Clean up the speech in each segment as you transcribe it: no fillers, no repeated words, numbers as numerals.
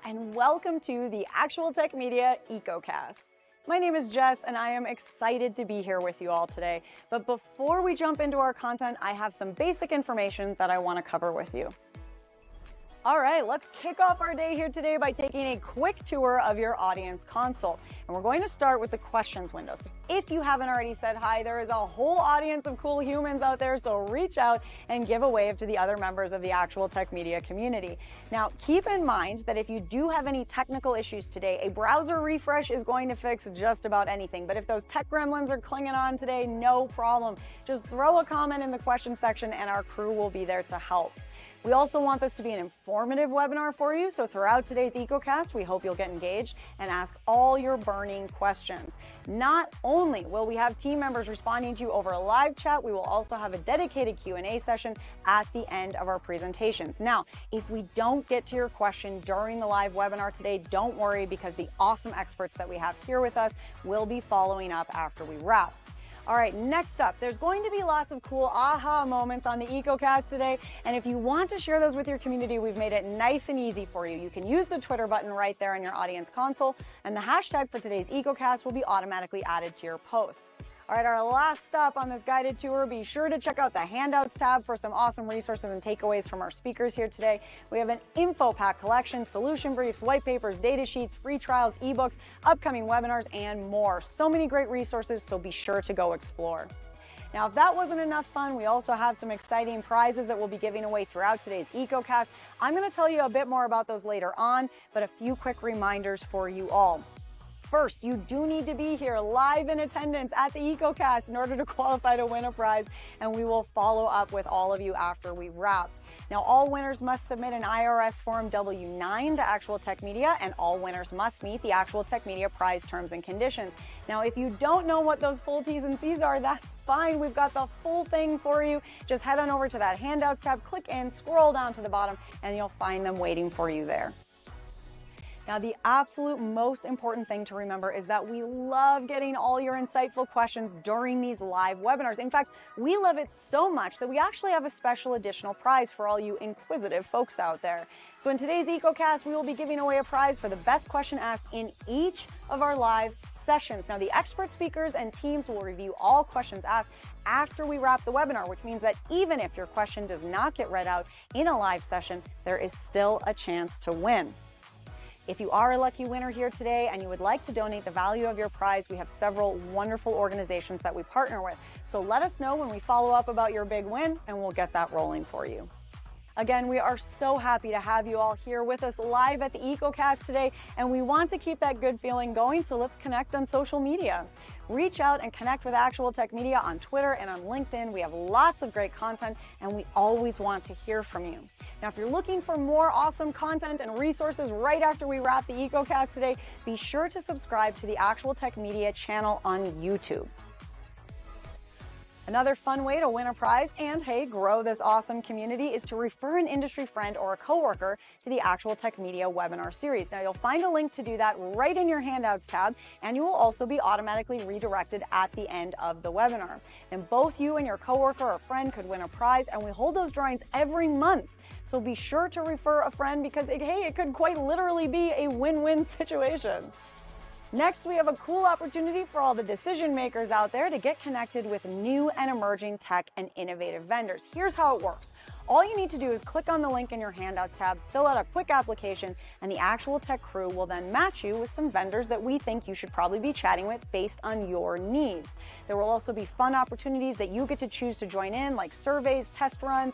and welcome to the Actual Tech Media EcoCast. My name is Jess, and I am excited to be here with you all today. But before we jump into our content, I have some basic information that I want to cover with you. All right, let's kick off our day here today by taking a quick tour of your audience console. And we're going to start with the questions window. So if you haven't already said hi, there is a whole audience of cool humans out there, so reach out and give a wave to the other members of the Actual Tech Media community. Now, keep in mind that if you do have any technical issues today, a browser refresh is going to fix just about anything. But if those tech gremlins are clinging on today, no problem. Just throw a comment in the question section and our crew will be there to help. We also want this to be an informative webinar for you, so throughout today's EcoCast, we hope you'll get engaged and ask all your burning questions. Not only will we have team members responding to you over a live chat, we will also have a dedicated Q&A session at the end of our presentations. Now, if we don't get to your question during the live webinar today, don't worry, because the awesome experts that we have here with us will be following up after we wrap. All right, next up, there's going to be lots of cool aha moments on the EcoCast today. And if you want to share those with your community, we've made it nice and easy for you. You can use the Twitter button right there in your audience console, and the hashtag for today's EcoCast will be automatically added to your post. All right, our last stop on this guided tour, be sure to check out the handouts tab for some awesome resources and takeaways from our speakers here today. We have an info pack collection, solution briefs, white papers, data sheets, free trials, ebooks, upcoming webinars, and more. So many great resources, so be sure to go explore. Now, if that wasn't enough fun, we also have some exciting prizes that we'll be giving away throughout today's EcoCast. I'm going to tell you a bit more about those later on, but a few quick reminders for you all. First, you do need to be here live in attendance at the EcoCast in order to qualify to win a prize, and we will follow up with all of you after we wrap. Now, all winners must submit an IRS Form W-9 to Actual Tech Media, and all winners must meet the Actual Tech Media prize terms and conditions. Now, if you don't know what those full T's and C's are, that's fine. We've got the full thing for you. Just head on over to that handouts tab, click in, scroll down to the bottom, and you'll find them waiting for you there. Now, the absolute most important thing to remember is that we love getting all your insightful questions during these live webinars. In fact, we love it so much that we actually have a special additional prize for all you inquisitive folks out there. So in today's EcoCast, we will be giving away a prize for the best question asked in each of our live sessions. Now, the expert speakers and teams will review all questions asked after we wrap the webinar, which means that even if your question does not get read out in a live session, there is still a chance to win. If you are a lucky winner here today and you would like to donate the value of your prize, we have several wonderful organizations that we partner with. So let us know when we follow up about your big win, and we'll get that rolling for you. Again, we are so happy to have you all here with us live at the EcoCast today, and we want to keep that good feeling going, so let's connect on social media. Reach out and connect with Actual Tech Media on Twitter and on LinkedIn. We have lots of great content, and we always want to hear from you. Now, if you're looking for more awesome content and resources right after we wrap the EcoCast today, be sure to subscribe to the Actual Tech Media channel on YouTube. Another fun way to win a prize and, hey, grow this awesome community is to refer an industry friend or a coworker to the Actual Tech Media webinar series. Now, you'll find a link to do that right in your handouts tab, and you will also be automatically redirected at the end of the webinar. And both you and your coworker or friend could win a prize, and we hold those drawings every month. So be sure to refer a friend, because it could quite literally be a win-win situation. Next, we have a cool opportunity for all the decision makers out there to get connected with new and emerging tech and innovative vendors. Here's how it works. All you need to do is click on the link in your handouts tab, fill out a quick application, and the Actual Tech crew will then match you with some vendors that we think you should probably be chatting with based on your needs. There will also be fun opportunities that you get to choose to join in, like surveys, test runs,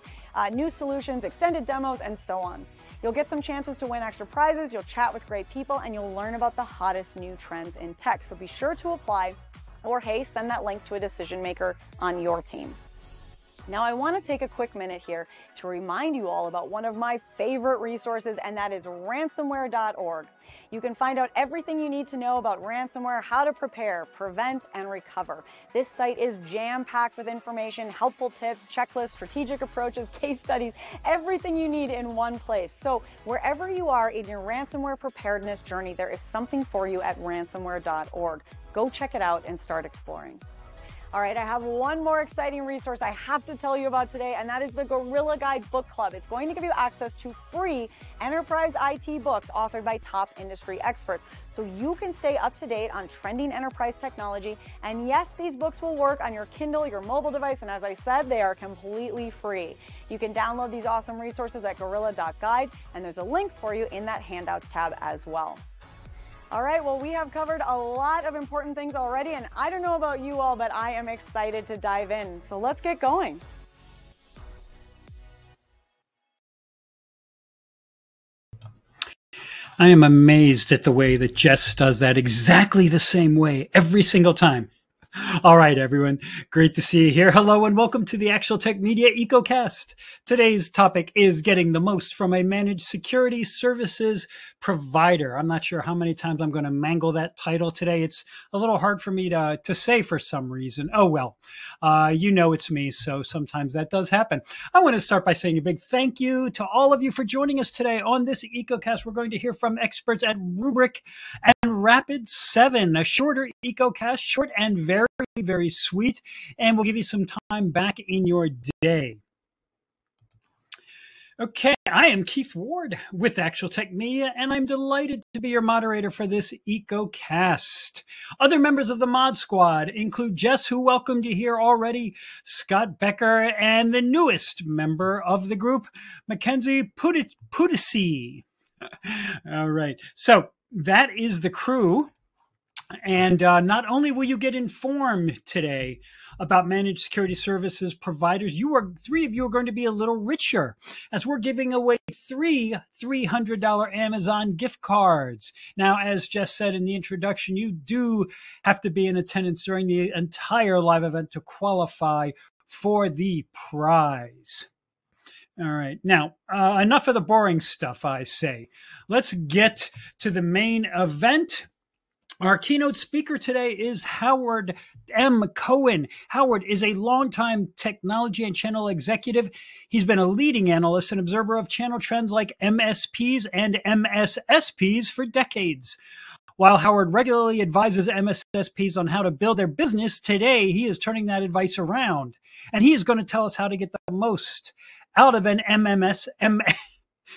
new solutions, extended demos, and so on. You'll get some chances to win extra prizes, you'll chat with great people, and you'll learn about the hottest new trends in tech. So be sure to apply, or hey, send that link to a decision maker on your team. Now, I want to take a quick minute here to remind you all about one of my favorite resources, and that is ransomware.org. You can find out everything you need to know about ransomware, how to prepare, prevent, and recover. This site is jam-packed with information, helpful tips, checklists, strategic approaches, case studies, everything you need in one place. So wherever you are in your ransomware preparedness journey, there is something for you at ransomware.org. Go check it out and start exploring. All right, I have one more exciting resource I have to tell you about today, and that is the Gorilla Guide Book Club. It's going to give you access to free enterprise IT books authored by top industry experts, so you can stay up to date on trending enterprise technology. And yes, these books will work on your Kindle, your mobile device, and as I said, they are completely free. You can download these awesome resources at gorilla.guide, and there's a link for you in that handouts tab as well. All right, well, we have covered a lot of important things already, and I don't know about you all, but I am excited to dive in. So let's get going. I am amazed at the way that Jess does that exactly the same way every single time. All right, everyone. Great to see you here. Hello and welcome to the Actual Tech Media EcoCast. Today's topic is getting the most from a managed security services provider. I'm not sure how many times I'm going to mangle that title today. It's a little hard for me to say for some reason. Oh, well, you know it's me, so sometimes that does happen. I want to start by saying a big thank you to all of you for joining us today on this EcoCast. We're going to hear from experts at Rubrik and Rapid7, a shorter EcoCast, short and very, very sweet, and we'll give you some time back in your day. Okay, I am Keith Ward with Actual Tech Media, and I'm delighted to be your moderator for this EcoCast. Other members of the Mod Squad include Jess, who welcomed you here already, Scott Becker, and the newest member of the group, Mackenzie Pudisi. All right, so that is the crew. And not only will you get informed today about managed security services providers, three of you are going to be a little richer as we're giving away three $300 Amazon gift cards. Now, as Jess said in the introduction, you do have to be in attendance during the entire live event to qualify for the prize. All right. Now, enough of the boring stuff, I say. Let's get to the main event. Our keynote speaker today is Howard M. Cohen. Howard is a longtime technology and channel executive. He's been a leading analyst and observer of channel trends like MSPs and MSSPs for decades. While Howard regularly advises MSSPs on how to build their business, today he is turning that advice around. And he is going to tell us how to get the most out of an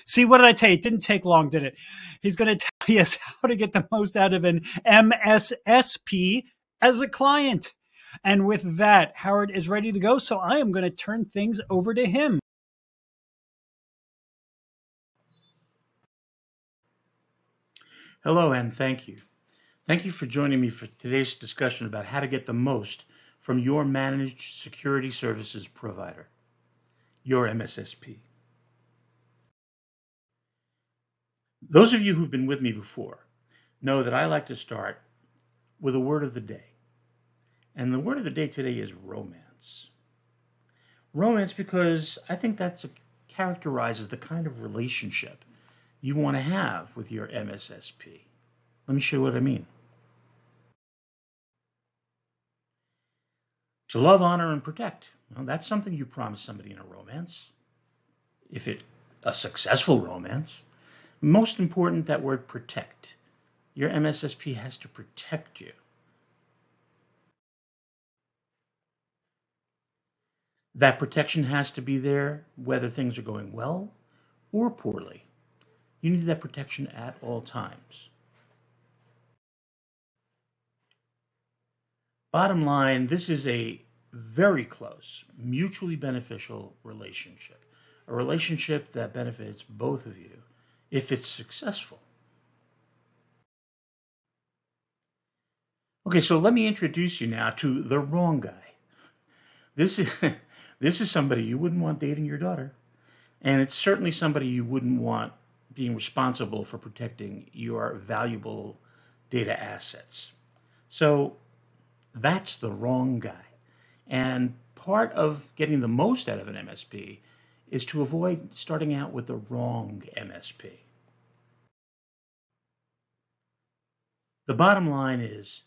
See, what did I tell you? It didn't take long, did it? He's going to tell us how to get the most out of an MSSP as a client. And with that, Howard is ready to go, so I am going to turn things over to him. Hello, and thank you. Thank you for joining me for today's discussion about how to get the most from your managed security services provider, your MSSP. Those of you who've been with me before know that I like to start with a word of the day. And the word of the day today is romance. Romance because I think that characterizes the kind of relationship you want to have with your MSSP. Let me show you what I mean. To love, honor, and protect. Well, that's something you promise somebody in a romance. If it's a successful romance. Most important, that word protect. Your MSSP has to protect you. That protection has to be there whether things are going well or poorly. You need that protection at all times. Bottom line, this is a very close, mutually beneficial relationship. A relationship that benefits both of you if it's successful. Okay, so let me introduce you now to the wrong guy. This is somebody you wouldn't want dating your daughter, and it's certainly somebody you wouldn't want being responsible for protecting your valuable data assets. So that's the wrong guy. And part of getting the most out of an MSP is to avoid starting out with the wrong MSP. The bottom line is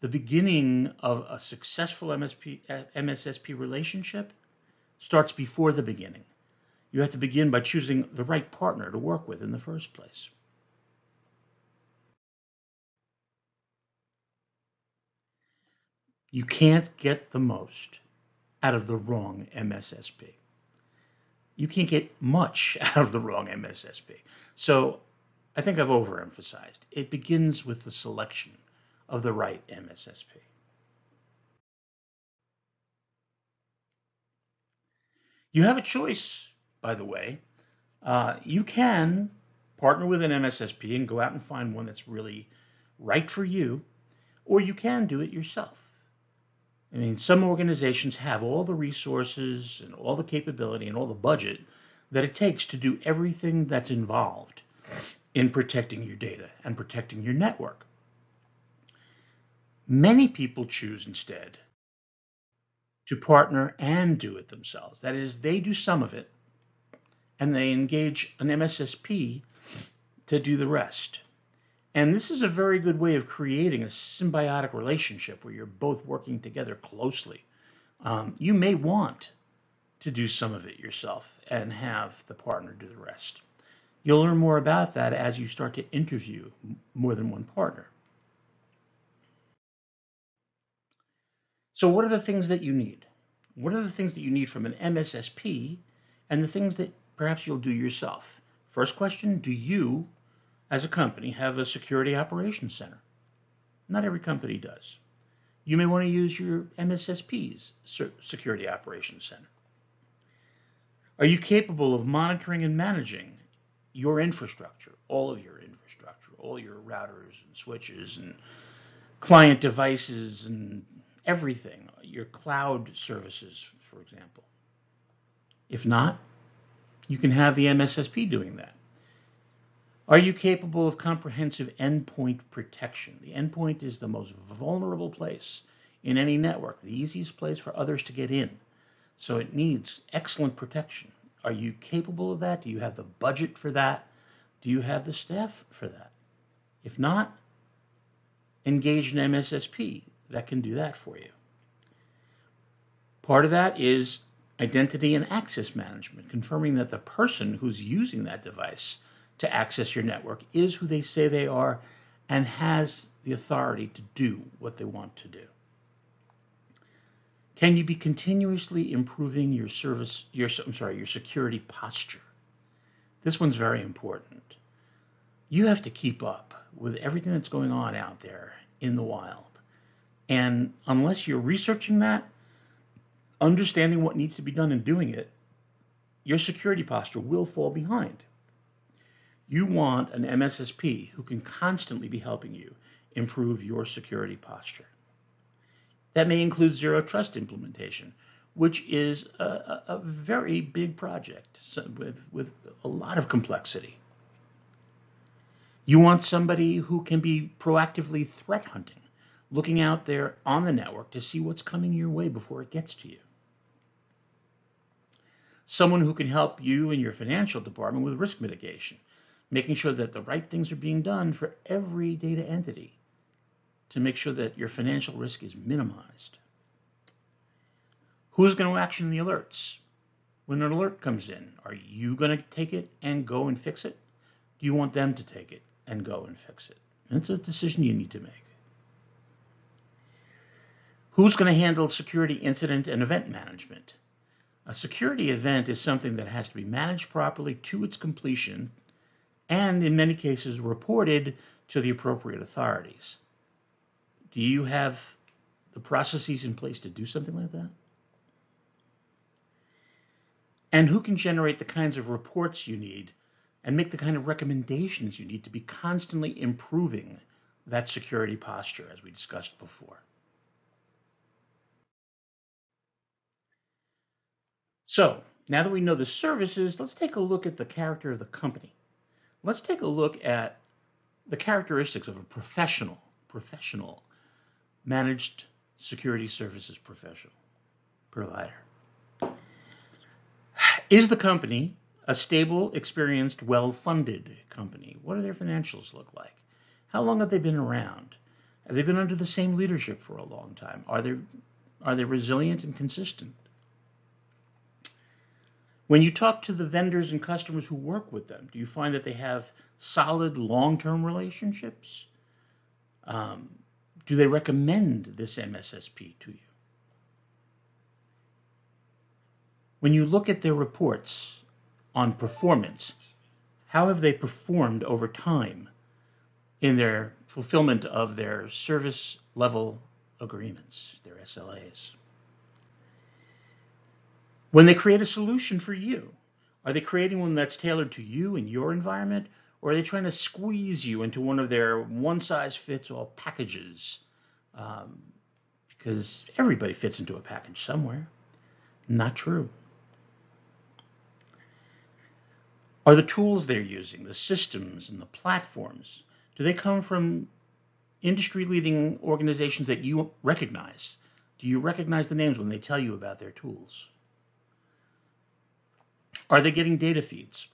the beginning of a successful MSSP relationship starts before the beginning. You have to begin by choosing the right partner to work with in the first place. You can't get the most out of the wrong MSSP. You can't get much out of the wrong MSSP. So I think I've overemphasized. It begins with the selection of the right MSSP. You have a choice, by the way. You can partner with an MSSP and go out and find one that's really right for you, or you can do it yourself. I mean, some organizations have all the resources and all the capability and all the budget that it takes to do everything that's involved in protecting your data and protecting your network. Many people choose instead to partner and do it themselves. That is, they do some of it and they engage an MSSP to do the rest. And this is a very good way of creating a symbiotic relationship where you're both working together closely. You may want to do some of it yourself and have the partner do the rest. You'll learn more about that as you start to interview more than one partner. So what are the things that you need? What are the things that you need from an MSSP and the things that perhaps you'll do yourself? First question, do you as a company have a security operations center? Not every company does. You may want to use your MSSP's security operations center. Are you capable of monitoring and managing your infrastructure, all of your infrastructure, all your routers and switches and client devices and everything, your cloud services, for example? If not, you can have the MSSP doing that. Are you capable of comprehensive endpoint protection? The endpoint is the most vulnerable place in any network, the easiest place for others to get in. So it needs excellent protection. Are you capable of that? Do you have the budget for that? Do you have the staff for that? If not, engage an MSSP that can do that for you. Part of that is identity and access management, confirming that the person who's using that device to access your network is who they say they are and has the authority to do what they want to do. Can you be continuously improving your security posture? This one's very important. You have to keep up with everything that's going on out there in the wild. And unless you're researching that, understanding what needs to be done and doing it, your security posture will fall behind. You want an MSSP who can constantly be helping you improve your security posture. That may include zero trust implementation, which is a very big project with a lot of complexity. You want somebody who can be proactively threat hunting, looking out there on the network to see what's coming your way before it gets to you. Someone who can help you in your financial department with risk mitigation, making sure that the right things are being done for every data entity to make sure that your financial risk is minimized. Who's going to action the alerts? When an alert comes in, are you going to take it and go and fix it? Do you want them to take it and go and fix it? And it's a decision you need to make. Who's going to handle security incident and event management? A security event is something that has to be managed properly to its completion and in many cases reported to the appropriate authorities. Do you have the processes in place to do something like that? And who can generate the kinds of reports you need and make the kind of recommendations you need to be constantly improving that security posture, as we discussed before? So now that we know the services, let's take a look at the character of the company. Let's take a look at the characteristics of a professional managed security services provider. Is the company a stable, experienced, well-funded company? What do their financials look like? How long have they been around? Have they been under the same leadership for a long time? Are they resilient and consistent? When you talk to the vendors and customers who work with them, do you find that they have solid long-term relationships? Do they recommend this MSSP to you? When you look at their reports on performance, how have they performed over time in their fulfillment of their service level agreements, their SLAs? When they create a solution for you, are they creating one that's tailored to you and your environment, or are they trying to squeeze you into one of their one-size-fits-all packages? Because everybody fits into a package somewhere. Not true. Are the tools they're using, the systems and the platforms, do they come from industry-leading organizations that you recognize? Do you recognize the names when they tell you about their tools? Are they getting data feeds?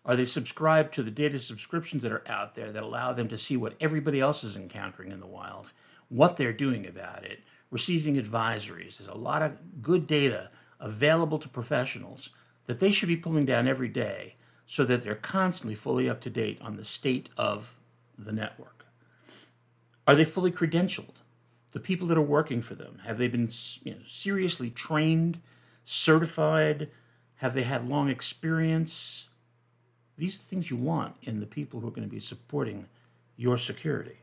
Are they subscribed to the data subscriptions that are out there that allow them to see what everybody else is encountering in the wild, what they're doing about it, receiving advisories? There's a lot of good data available to professionals that they should be pulling down every day so that they're constantly fully up to date on the state of the network. Are they fully credentialed? The people that are working for them, have they been seriously trained, certified? Have they had long experience? These are things you want in the people who are going to be supporting your security.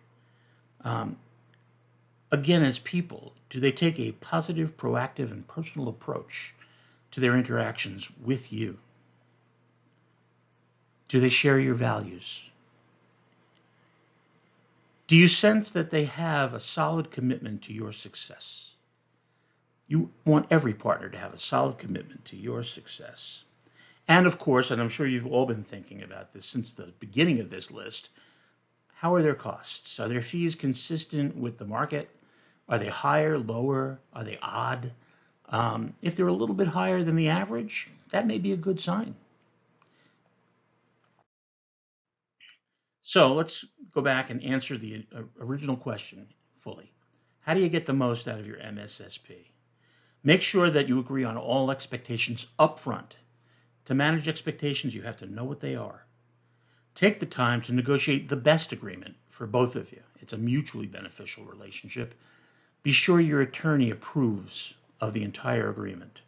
Again, as people, do they take a positive, proactive, and personal approach to their interactions with you? Do they share your values? Do you sense that they have a solid commitment to your success? You want every partner to have a solid commitment to your success. And of course, and I'm sure you've all been thinking about this since the beginning of this list, how are their costs? Are their fees consistent with the market? Are they higher, lower? Are they odd? If they're a little bit higher than the average, that may be a good sign. So let's go back and answer the original question fully. How do you get the most out of your MSSP? Make sure that you agree on all expectations up front. To manage expectations, you have to know what they are. Take the time to negotiate the best agreement for both of you. It's a mutually beneficial relationship. Be sure your attorney approves of the entire agreement.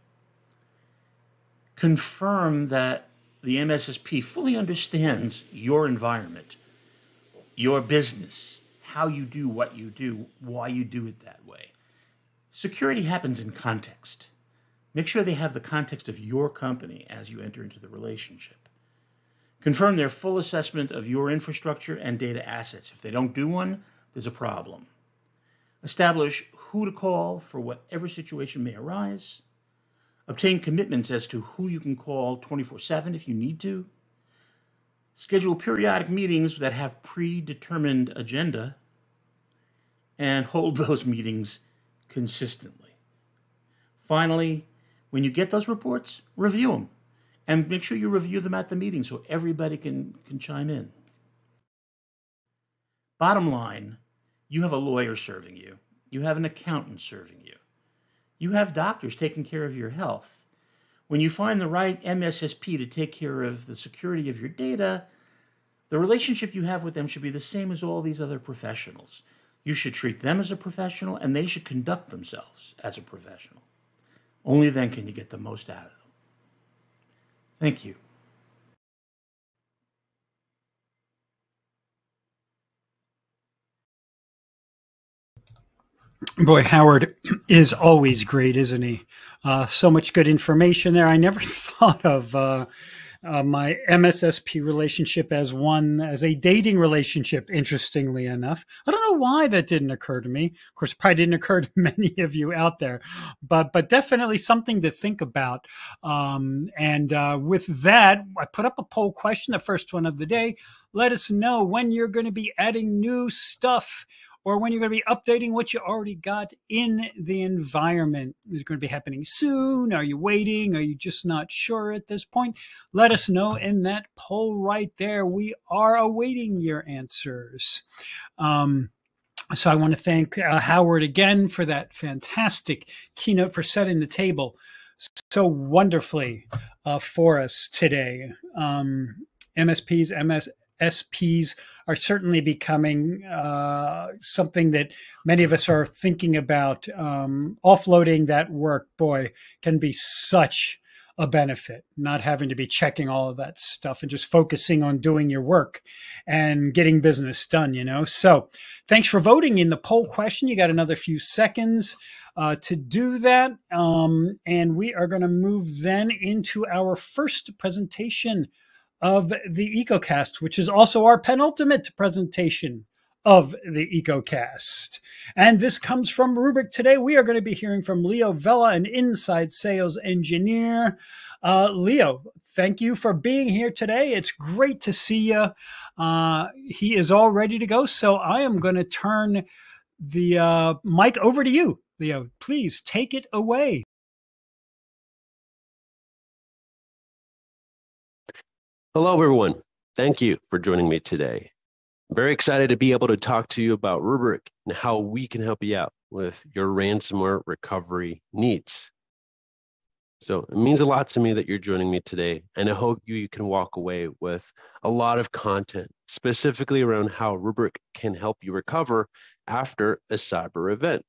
Confirm that the MSSP fully understands your environment, your business, how you do what you do, why you do it that way. Security happens in context. Make sure they have the context of your company as you enter into the relationship. Confirm their full assessment of your infrastructure and data assets. If they don't do one, there's a problem. Establish who to call for whatever situation may arise. Obtain commitments as to who you can call 24/7 if you need to. Schedule periodic meetings that have predetermined agenda, and hold those meetings consistently. Finally, when you get those reports, review them. And make sure you review them at the meeting so everybody can chime in. Bottom line, you have a lawyer serving you. You have an accountant serving you. You have doctors taking care of your health. When you find the right MSSP to take care of the security of your data, the relationship you have with them should be the same as all these other professionals. You should treat them as a professional, and they should conduct themselves as a professional. Only then can you get the most out of them. Thank you. Boy, Howard is always great, isn't he? So much good information there. I never thought of my MSSP relationship as a dating relationship, interestingly enough. I don't know why that didn't occur to me. Of course, it probably didn't occur to many of you out there, but definitely something to think about. With that, I put up a poll question, the first one of the day. Let us know when you're going to be adding new stuff, or when you're going to be updating what you already got in the environment. Is it going to be happening soon? Are you waiting? Are you just not sure at this point? Let us know in that poll right there. We are awaiting your answers. So I want to thank Howard again for that fantastic keynote, for setting the table so wonderfully for us today. MSPs, MSSPs are certainly becoming something that many of us are thinking about. Offloading that work, boy, can be such a benefit, not having to be checking all of that stuff and just focusing on doing your work and getting business done, you know? So thanks for voting in the poll question. You got another few seconds to do that. And we are going to move then into our first presentation of the EcoCast, which is also our penultimate presentation of the EcoCast. And this comes from Rubrik today. We are going to be hearing from Leo Vella, an inside sales engineer. Leo, thank you for being here today. It's great to see you. He is all ready to go. So I am going to turn the mic over to you, Leo. Please take it away. Hello, everyone. Thank you for joining me today. I'm very excited to be able to talk to you about Rubrik and how we can help you out with your ransomware recovery needs. So it means a lot to me that you're joining me today, and I hope you can walk away with a lot of content, specifically around how Rubrik can help you recover after a cyber event.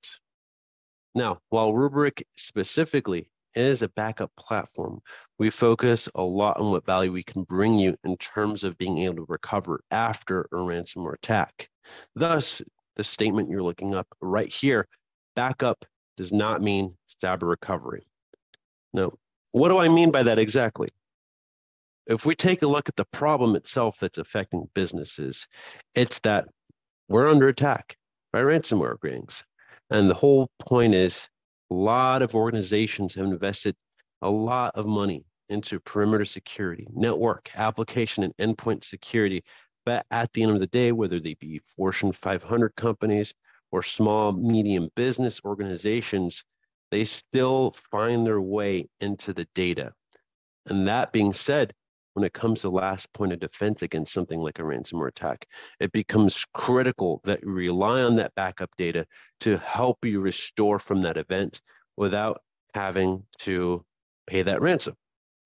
Now, while Rubrik specifically is a backup platform, we focus a lot on what value we can bring you in terms of being able to recover after a ransomware attack. Thus, the statement you're looking up right here, backup does not mean cyber recovery. Now, what do I mean by that exactly? If we take a look at the problem itself that's affecting businesses, it's that we're under attack by ransomware gangs. And the whole point is a lot of organizations have invested a lot of money into perimeter security, network, application, and endpoint security. But at the end of the day, whether they be Fortune 500 companies or small, medium business organizations, they still find their way into the data. And that being said, when it comes to last point of defense against something like a ransomware attack, it becomes critical that you rely on that backup data to help you restore from that event without having to pay that ransom.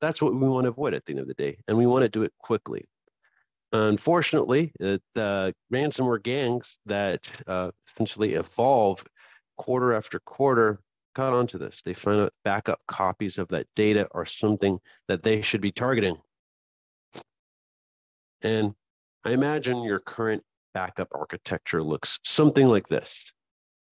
That's what we want to avoid at the end of the day, and we want to do it quickly. Unfortunately, the ransomware gangs that essentially evolve quarter after quarter caught onto this. They find out backup copies of that data are something that they should be targeting. And I imagine your current backup architecture looks something like this.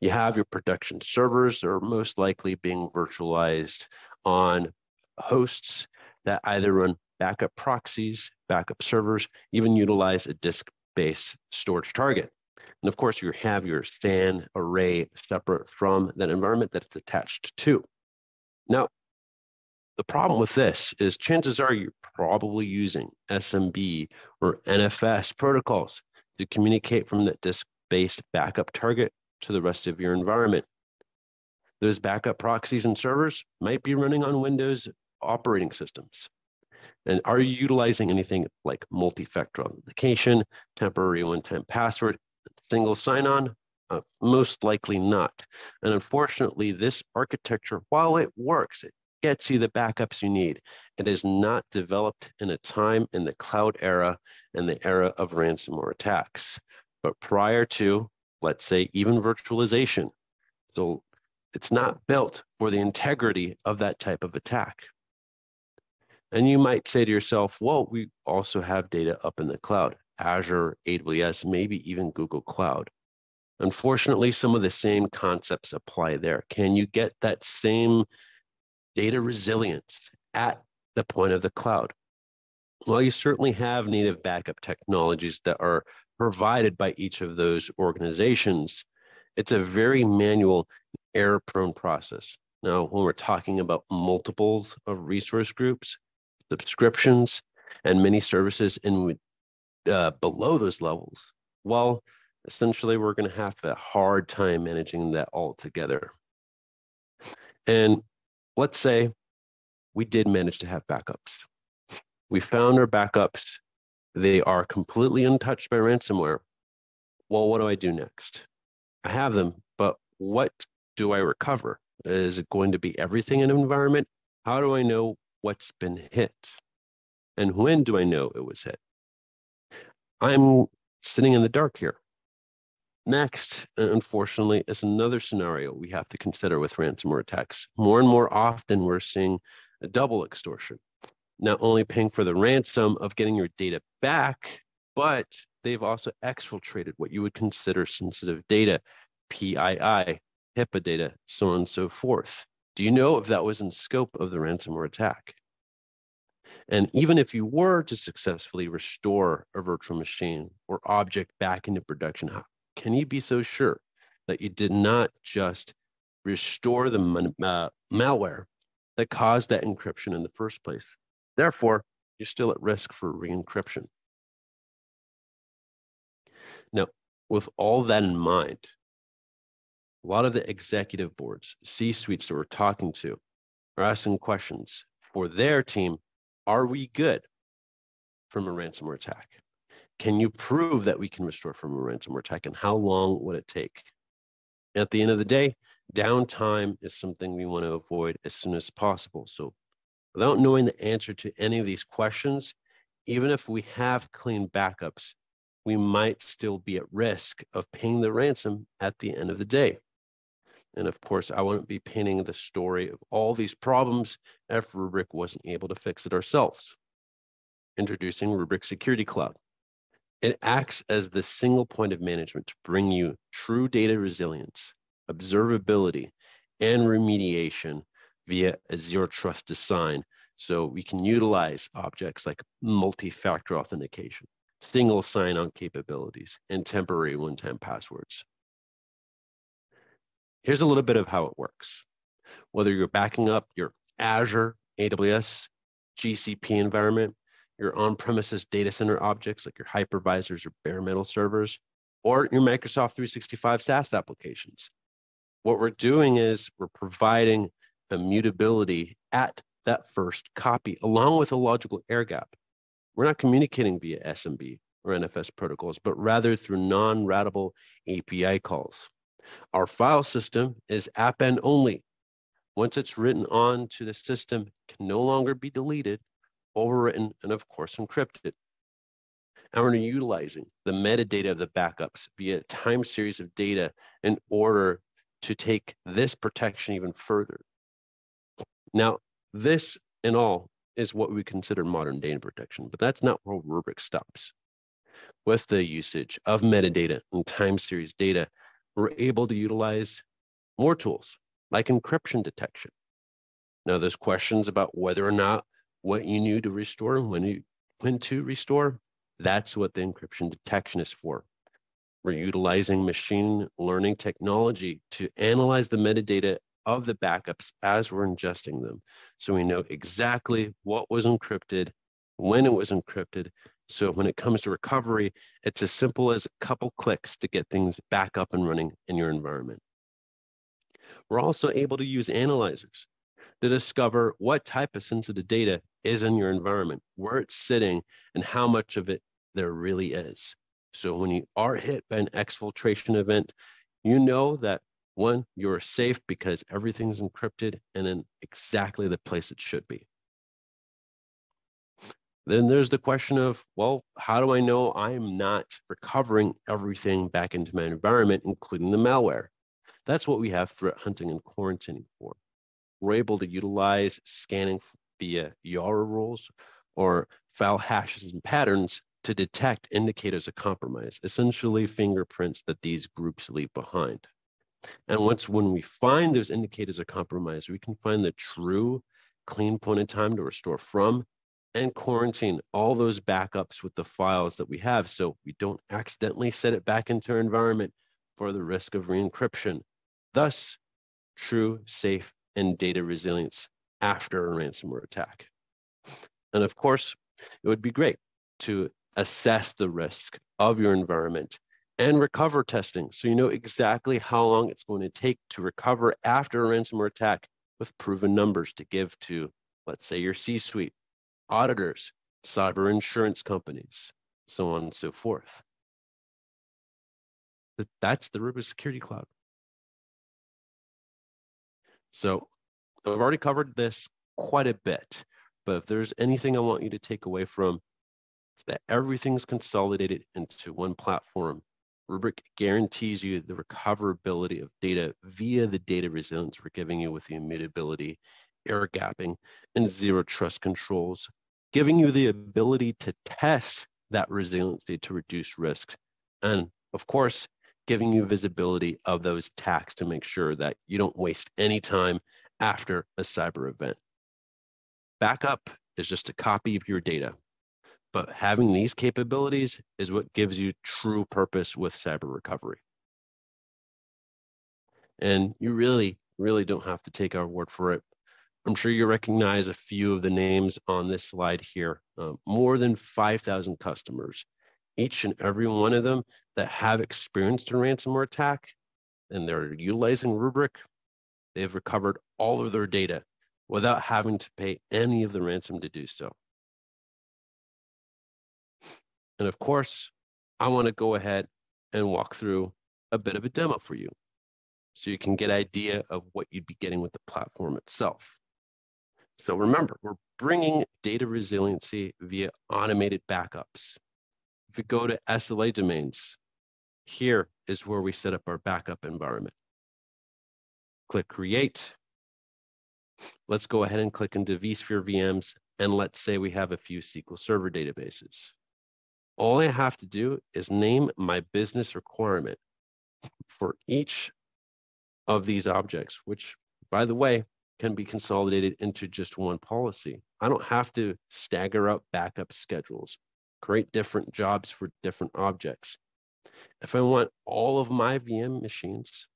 You have your production servers that are most likely being virtualized on hosts that either run backup proxies, backup servers, even utilize a disk-based storage target. And of course, you have your SAN array separate from that environment that it's attached to. Now, the problem with this is chances are you're probably using SMB or NFS protocols to communicate from that disk-based backup target to the rest of your environment. Those backup proxies and servers might be running on Windows operating systems. And are you utilizing anything like multi-factor authentication, temporary one-time password, single sign-on? Most likely not. And unfortunately, this architecture, while it works, it gets you the backups you need. It is not developed in a time in the cloud era and the era of ransomware attacks, but prior to, let's say, even virtualization. So it's not built for the integrity of that type of attack. And you might say to yourself, well, we also have data up in the cloud, Azure, AWS, maybe even Google Cloud. Unfortunately, some of the same concepts apply there. Can you get that same data resilience at the point of the cloud? Well, you certainly have native backup technologies that are provided by each of those organizations. It's a very manual, error-prone process. Now, when we're talking about multiples of resource groups, subscriptions, and many services in below those levels, well, essentially, we're going to have a hard time managing that all together. And let's say we did manage to have backups. We found our backups. They are completely untouched by ransomware. Well, what do I do next? I have them, but what do I recover? Is it going to be everything in an environment? How do I know what's been hit? And when do I know it was hit? I'm sitting in the dark here. Next, unfortunately, is another scenario we have to consider with ransomware attacks. More and more often, we're seeing a double extortion. Not only paying for the ransom of getting your data back, but they've also exfiltrated what you would consider sensitive data, PII, HIPAA data, so on and so forth. Do you know if that was in scope of the ransomware attack? And even if you were to successfully restore a virtual machine or object back into production, how can you be so sure that you did not just restore the malware that caused that encryption in the first place? Therefore, you're still at risk for re-encryption. Now, with all that in mind, a lot of the executive boards, C-suites that we're talking to are asking questions for their team. Are we good from a ransomware attack? Can you prove that we can restore from a ransomware attack, and how long would it take? At the end of the day, downtime is something we want to avoid as soon as possible. So without knowing the answer to any of these questions, even if we have clean backups, we might still be at risk of paying the ransom at the end of the day. And of course, I wouldn't be painting the story of all these problems if Rubrik wasn't able to fix it ourselves. Introducing Rubrik Security Cloud. It acts as the single point of management to bring you true data resilience, observability, and remediation via a zero trust design. So we can utilize objects like multi-factor authentication, single sign-on capabilities, and temporary one-time passwords. Here's a little bit of how it works. Whether you're backing up your Azure, AWS, GCP environment, your on-premises data center objects like your hypervisors or bare metal servers, or your Microsoft 365 SaaS applications. What we're doing is we're providing immutability at that first copy, along with a logical air gap. We're not communicating via SMB or NFS protocols, but rather through non-routable API calls. Our file system is append only. Once it's written onto the system, it can no longer be deleted, overwritten, and of course encrypted. And we're utilizing the metadata of the backups via a time series of data in order to take this protection even further. Now, this in all is what we consider modern data protection, but that's not where Rubrik stops. With the usage of metadata and time series data, we're able to utilize more tools like encryption detection. Now, there's questions about whether or not what you knew to restore and when to restore. That's what the encryption detection is for. We're utilizing machine learning technology to analyze the metadata of the backups as we're ingesting them. So we know exactly what was encrypted, when it was encrypted. So when it comes to recovery, it's as simple as a couple clicks to get things back up and running in your environment. We're also able to use analyzers to discover what type of sensitive data is in your environment, where it's sitting, and how much of it there really is. So when you are hit by an exfiltration event, you know that one, you're safe because everything's encrypted and in exactly the place it should be. Then there's the question of, well, how do I know I'm not recovering everything back into my environment, including the malware? That's what we have threat hunting and quarantining for. We're able to utilize scanning via YARA rules or file hashes and patterns to detect indicators of compromise, essentially fingerprints that these groups leave behind. And when we find those indicators of compromise, we can find the true clean point in time to restore from and quarantine all those backups with the files that we have so we don't accidentally set it back into our environment for the risk of re-encryption. Thus, true, safe, and data resilience after a ransomware attack. And of course, it would be great to assess the risk of your environment and recover testing so you know exactly how long it's going to take to recover after a ransomware attack with proven numbers to give to, let's say, your C-suite, auditors, cyber insurance companies, so on and so forth. That's the Rubrik Security Cloud. So I've already covered this quite a bit, but if there's anything I want you to take away from that everything's consolidated into one platform. Rubrik guarantees you the recoverability of data via the data resilience we're giving you with the immutability, air gapping, and zero trust controls, giving you the ability to test that resiliency to reduce risk. And of course, giving you visibility of those attacks to make sure that you don't waste any time after a cyber event. Backup is just a copy of your data, but having these capabilities is what gives you true purpose with cyber recovery. And you really don't have to take our word for it. I'm sure you recognize a few of the names on this slide here. More than 5,000 customers, each and every one of them that have experienced a ransomware attack, and they're utilizing Rubrik, they've recovered all of their data without having to pay any of the ransom to do so. And of course, I want to go ahead and walk through a bit of a demo for you so you can get an idea of what you'd be getting with the platform itself. So remember, we're bringing data resiliency via automated backups. If you go to SLA domains, here is where we set up our backup environment. Click Create. Let's go ahead and click into vSphere VMs, and let's say we have a few SQL Server databases. All I have to do is name my business requirement for each of these objects, which, by the way, can be consolidated into just one policy. I don't have to stagger out backup schedules, create different jobs for different objects. If I want all of my VM machines,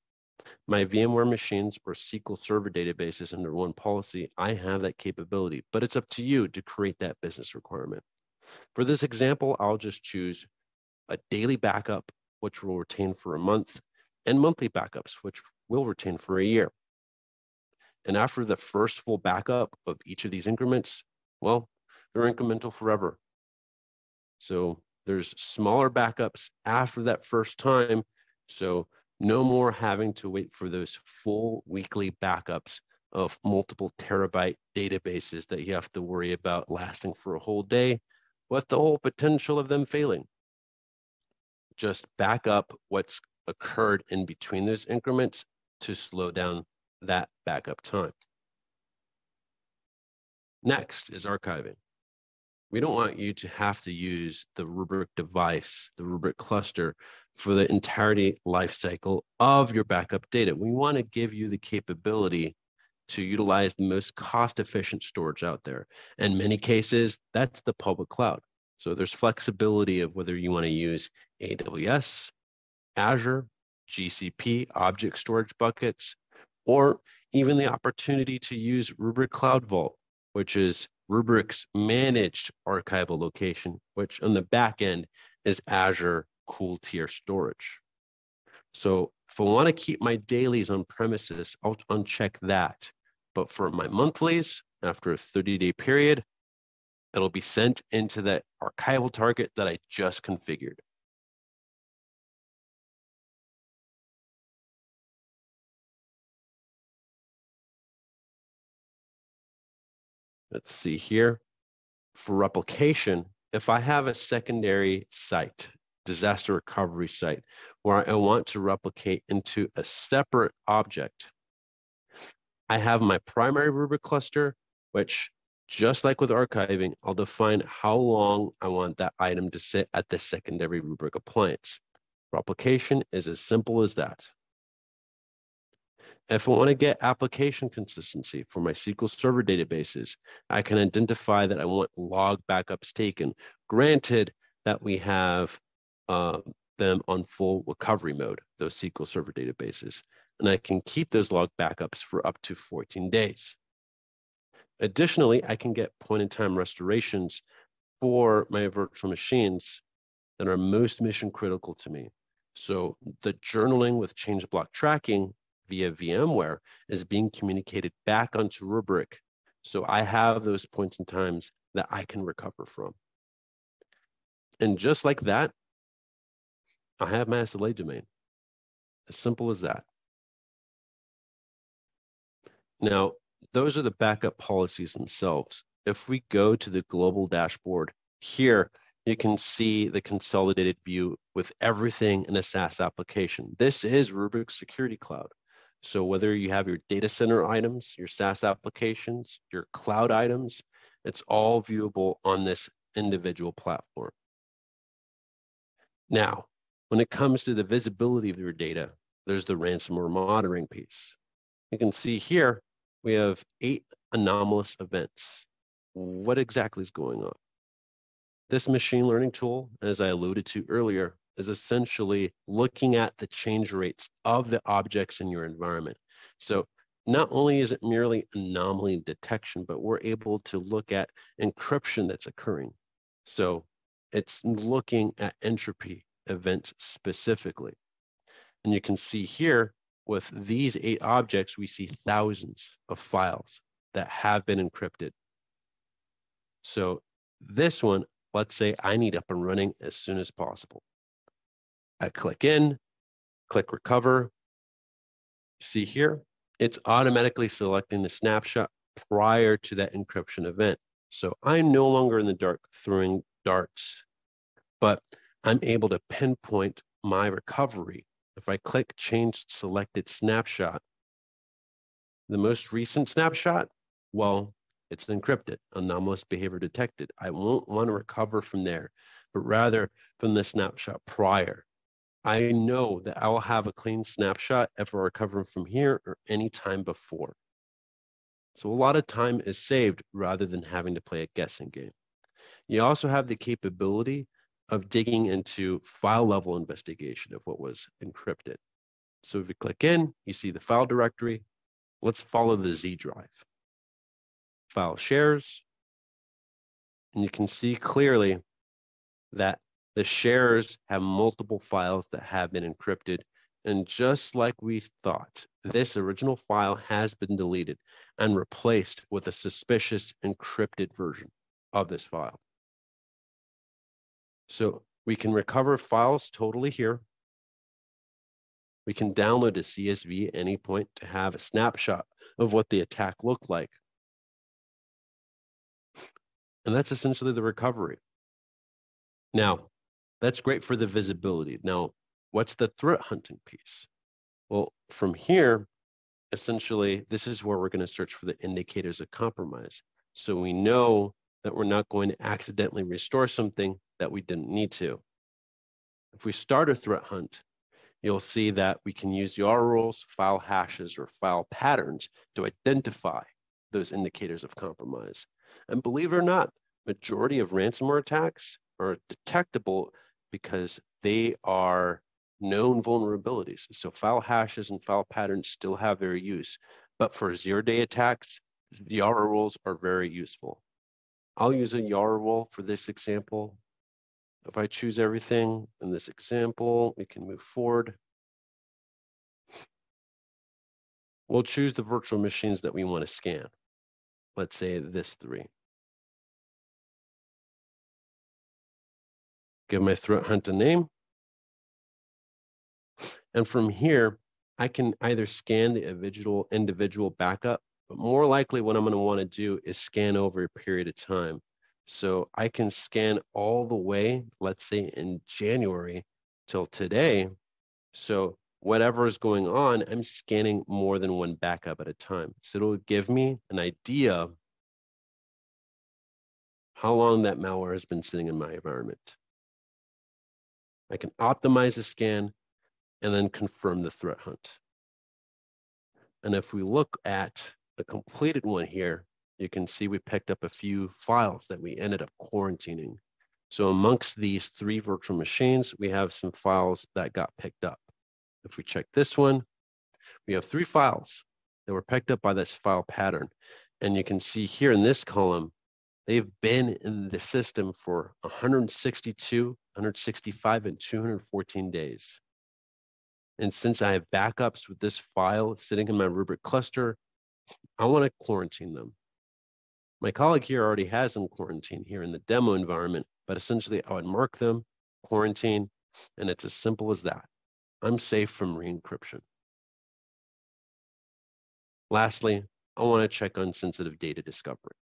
my VMware machines or SQL Server databases under one policy, I have that capability, but it's up to you to create that business requirement. For this example, I'll just choose a daily backup, which will retain for a month, and monthly backups, which will retain for a year. And after the first full backup of each of these increments, well, they're incremental forever. So there's smaller backups after that first time. So no more having to wait for those full weekly backups of multiple terabyte databases that you have to worry about lasting for a whole day, with the whole potential of them failing. Just back up what's occurred in between those increments to slow down that backup time. Next is archiving. We don't want you to have to use the Rubrik device, the Rubrik cluster, for the entirety lifecycle of your backup data. We want to give you the capability to utilize the most cost-efficient storage out there. In many cases, that's the public cloud. So there's flexibility of whether you want to use AWS, Azure, GCP, object storage buckets, or even the opportunity to use Rubrik Cloud Vault, which is Rubrik's managed archival location, which on the back end is Azure Cool Tier Storage. So if I want to keep my dailies on premises, I'll uncheck that. But for my monthlies, after a 30-day period, it'll be sent into that archival target that I just configured. Let's see here. For replication, if I have a secondary site, disaster recovery site, where I want to replicate into a separate object, I have my primary Rubrik cluster, which, just like with archiving, I'll define how long I want that item to sit at the secondary Rubrik appliance. Replication is as simple as that. If I want to get application consistency for my SQL Server databases, I can identify that I want log backups taken, granted that we have them on full recovery mode, those SQL Server databases, and I can keep those log backups for up to 14 days. Additionally, I can get point-in-time restorations for my virtual machines that are most mission critical to me. So the journaling with change block tracking via VMware is being communicated back onto Rubrik. So I have those points in times that I can recover from. And just like that, I have my SLA domain. As simple as that. Now, those are the backup policies themselves. If we go to the global dashboard here, you can see the consolidated view with everything in a SaaS application. This is Rubrik Security Cloud. So whether you have your data center items, your SaaS applications, your cloud items, it's all viewable on this individual platform. Now, when it comes to the visibility of your data, there's the ransomware monitoring piece. You can see here, we have 8 anomalous events. What exactly is going on? This machine learning tool, as I alluded to earlier, is essentially looking at the change rates of the objects in your environment. So not only is it merely anomaly detection, but we're able to look at encryption that's occurring. So it's looking at entropy events specifically. And you can see here with these 8 objects, we see thousands of files that have been encrypted. So this one, let's say I need up and running as soon as possible. I click in, click recover. See here, it's automatically selecting the snapshot prior to that encryption event. So I'm no longer in the dark throwing darts, but I'm able to pinpoint my recovery. If I click change selected snapshot, the most recent snapshot, well, it's encrypted, anomalous behavior detected. I won't want to recover from there, but rather from the snapshot prior. I know that I will have a clean snapshot if I recover from here or any time before. So a lot of time is saved rather than having to play a guessing game. You also have the capability of digging into file level investigation of what was encrypted. So if you click in, you see the file directory. Let's follow the Z drive. File shares, and you can see clearly that the shares have multiple files that have been encrypted. And just like we thought, this original file has been deleted and replaced with a suspicious encrypted version of this file. So we can recover files totally here. We can download a CSV at any point to have a snapshot of what the attack looked like. And that's essentially the recovery. Now, that's great for the visibility. Now, what's the threat hunting piece? Well, from here, essentially, this is where we're going to search for the indicators of compromise. So we know that we're not going to accidentally restore something that we didn't need to. If we start a threat hunt, you'll see that we can use YARA rules, file hashes, or file patterns to identify those indicators of compromise. And believe it or not, majority of ransomware attacks are detectable because they are known vulnerabilities. So file hashes and file patterns still have their use, but for zero-day attacks, the YARA rules are very useful. I'll use a YARA rule for this example. If I choose everything in this example, we can move forward. We'll choose the virtual machines that we want to scan. Let's say this 3. Give my threat hunt a name. And from here, I can either scan the individual backup, but more likely what I'm going to want to do is scan over a period of time. So I can scan all the way, let's say in January till today. So whatever is going on, I'm scanning more than one backup at a time. So it'll give me an idea how long that malware has been sitting in my environment. I can optimize the scan and then confirm the threat hunt. And if we look at the completed one here, you can see we picked up a few files that we ended up quarantining. So amongst these 3 virtual machines, we have some files that got picked up. If we check this one, we have 3 files that were picked up by this file pattern. And you can see here in this column, they've been in the system for 162, 165, and 214 days. And since I have backups with this file sitting in my Rubrik cluster, I want to quarantine them. My colleague here already has them quarantined here in the demo environment, but essentially I would mark them, quarantine, and it's as simple as that. I'm safe from re-encryption. Lastly, I want to check on sensitive data discovery.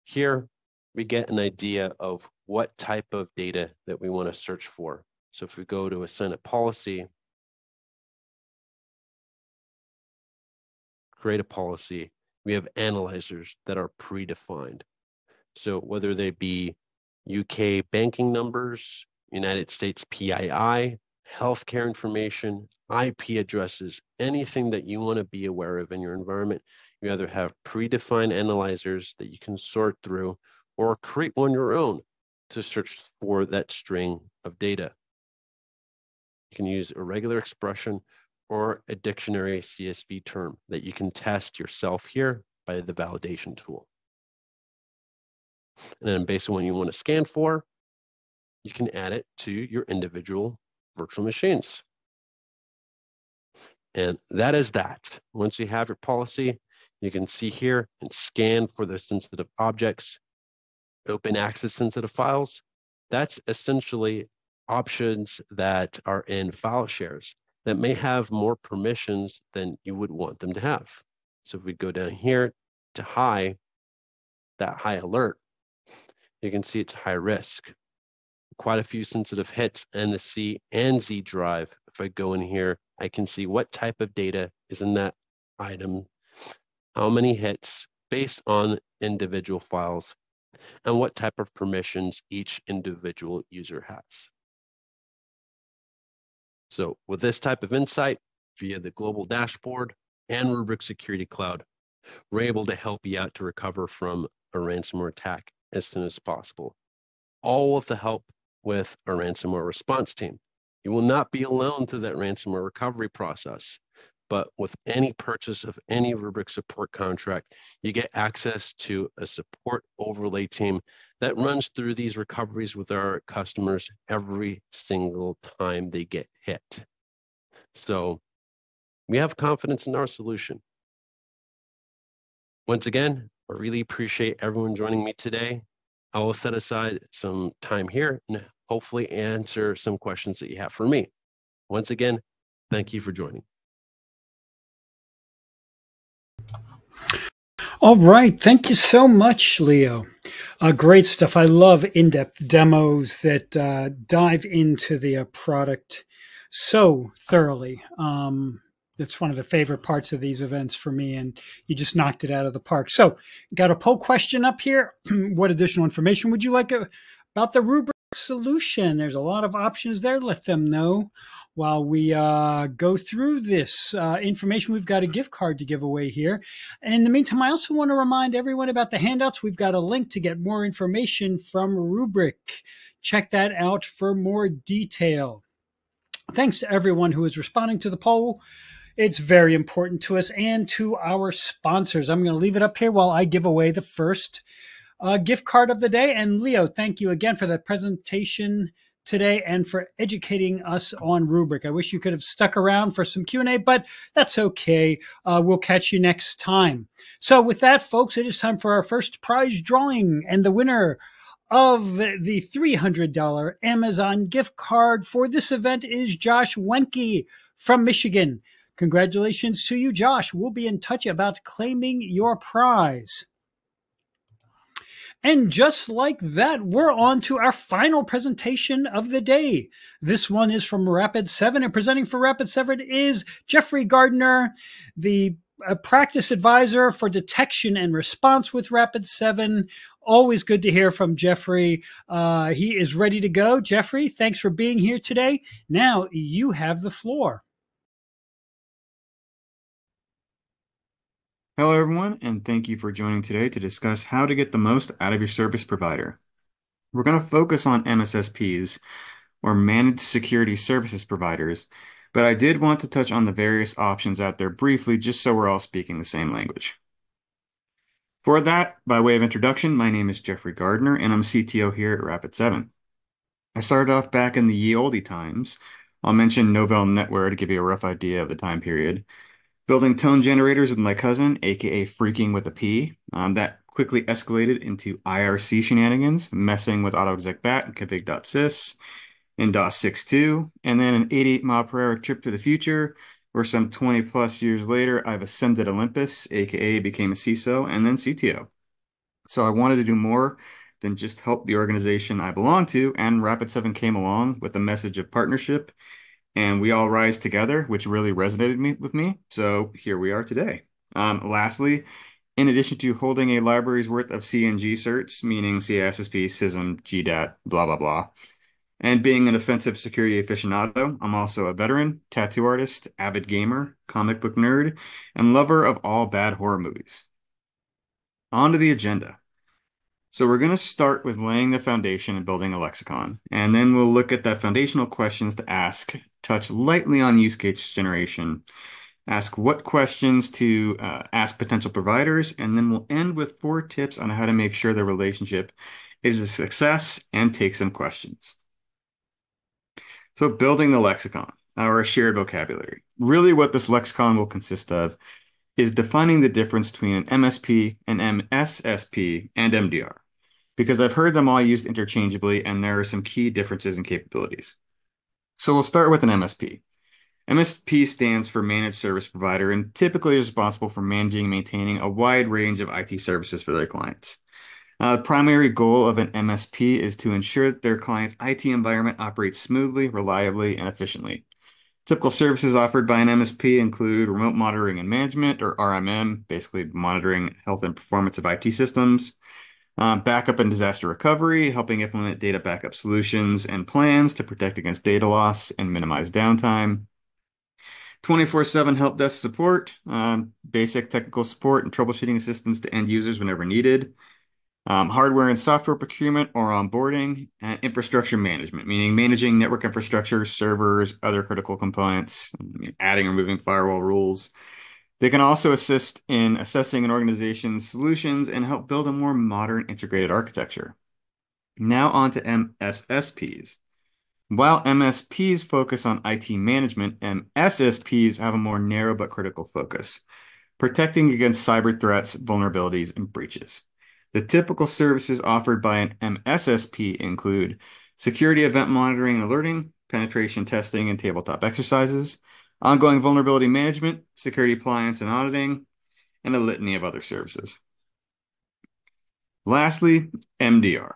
Here, we get an idea of what type of data that we want to search for. So if we go to a Senate policy, create a policy, we have analyzers that are predefined. So whether they be UK banking numbers, United States PII, healthcare information, IP addresses, anything that you want to be aware of in your environment, you either have predefined analyzers that you can sort through or create one your own to search for that string of data. You can use a regular expression or a dictionary CSV term that you can test yourself here by the validation tool. And then based on what you want to scan for, you can add it to your individual virtual machines. And that is that. Once you have your policy, you can see here and scan for the sensitive objects, open access sensitive files. That's essentially options that are in file shares that may have more permissions than you would want them to have. So if we go down here to high, that high alert, you can see it's high risk. Quite a few sensitive hits in the C and Z drive. If I go in here, I can see what type of data is in that item, how many hits based on individual files, and what type of permissions each individual user has. So with this type of insight via the global dashboard and Rubrik Security Cloud, we're able to help you out to recover from a ransomware attack as soon as possible. All with the help with a ransomware response team. You will not be alone through that ransomware recovery process, but with any purchase of any Rubrik support contract, you get access to a support overlay team that runs through these recoveries with our customers every single time they get hit. So we have confidence in our solution. Once again, I really appreciate everyone joining me today. I will set aside some time here and hopefully answer some questions that you have for me. Once again, thank you for joining. All right. Thank you so much, Leo. Great stuff. I love in-depth demos that dive into the product so thoroughly. That's one of the favorite parts of these events for me, and you just knocked it out of the park. So, got a poll question up here. What additional information would you like about the Rubrik solution? There's a lot of options there. Let them know while we go through this information. We've got a gift card to give away here. In the meantime, I also want to remind everyone about the handouts. We've got a link to get more information from Rubrik. Check that out for more detail. Thanks to everyone who is responding to the poll. It's very important to us and to our sponsors. I'm going to leave it up here while I give away the first gift card of the day. And Leo, thank you again for that presentation today and for educating us on Rubrik. I wish you could have stuck around for some Q&A, but that's okay. We'll catch you next time. So with that, folks, it is time for our first prize drawing, and the winner of the $300 Amazon gift card for this event is Josh Wenke from Michigan. Congratulations to you, Josh. We'll be in touch about claiming your prize. And just like that, we're on to our final presentation of the day. This one is from Rapid7, and presenting for Rapid7 is Jeffrey Gardner, the practice advisor for detection and response with Rapid7. Always good to hear from Jeffrey. He is ready to go. Jeffrey, thanks for being here today. Now you have the floor. Hello, everyone, and thank you for joining today to discuss how to get the most out of your service provider. We're going to focus on MSSPs, or Managed Security Services Providers, but I did want to touch on the various options out there briefly, just so we're all speaking the same language. For that, by way of introduction, my name is Jeffrey Gardner, and I'm CTO here at Rapid7. I started off back in the ye olde times. I'll mention Novell NetWare to give you a rough idea of the time period. Building tone generators with my cousin, aka Freaking with a P. That quickly escalated into IRC shenanigans, messing with autoexec.bat and config.sys in DOS 6.2, and then an 88 mile per hour trip to the future, where some 20 plus years later, I've ascended Olympus, aka became a CISO and then CTO. So I wanted to do more than just help the organization I belong to, and Rapid7 came along with a message of partnership, and we all rise together, which really resonated with me. So here we are today. Lastly, in addition to holding a library's worth of CNG certs, meaning CISSP, CISM, GDAT, blah, blah, blah, and being an offensive security aficionado, I'm also a veteran, tattoo artist, avid gamer, comic book nerd, and lover of all bad horror movies. On to the agenda. So we're going to start with laying the foundation and building a lexicon, and then we'll look at the foundational questions to ask, touch lightly on use case generation, ask what questions to ask potential providers, and then we'll end with 4 tips on how to make sure the relationship is a success and take some questions. So building the lexicon, or a shared vocabulary. Really what this lexicon will consist of is defining the difference between an MSP, an MSSP, and MDR, because I've heard them all used interchangeably, and there are some key differences in capabilities. So we'll start with an MSP. MSP stands for Managed Service Provider and typically is responsible for managing and maintaining a wide range of IT services for their clients. The primary goal of an MSP is to ensure that their client's IT environment operates smoothly, reliably, and efficiently. Typical services offered by an MSP include remote monitoring and management, or RMM, basically monitoring health and performance of IT systems, backup and disaster recovery, helping implement data backup solutions and plans to protect against data loss and minimize downtime, 24/7 help desk support, basic technical support and troubleshooting assistance to end users whenever needed, hardware and software procurement or onboarding, and infrastructure management, meaning managing network infrastructure, servers, other critical components, adding or removing firewall rules. They can also assist in assessing an organization's solutions and help build a more modern integrated architecture. Now on to MSSPs. While MSPs focus on IT management, MSSPs have a more narrow but critical focus, protecting against cyber threats, vulnerabilities, and breaches. The typical services offered by an MSSP include security event monitoring and alerting, penetration testing and tabletop exercises, ongoing vulnerability management, security appliance and auditing, and a litany of other services. Lastly, MDR.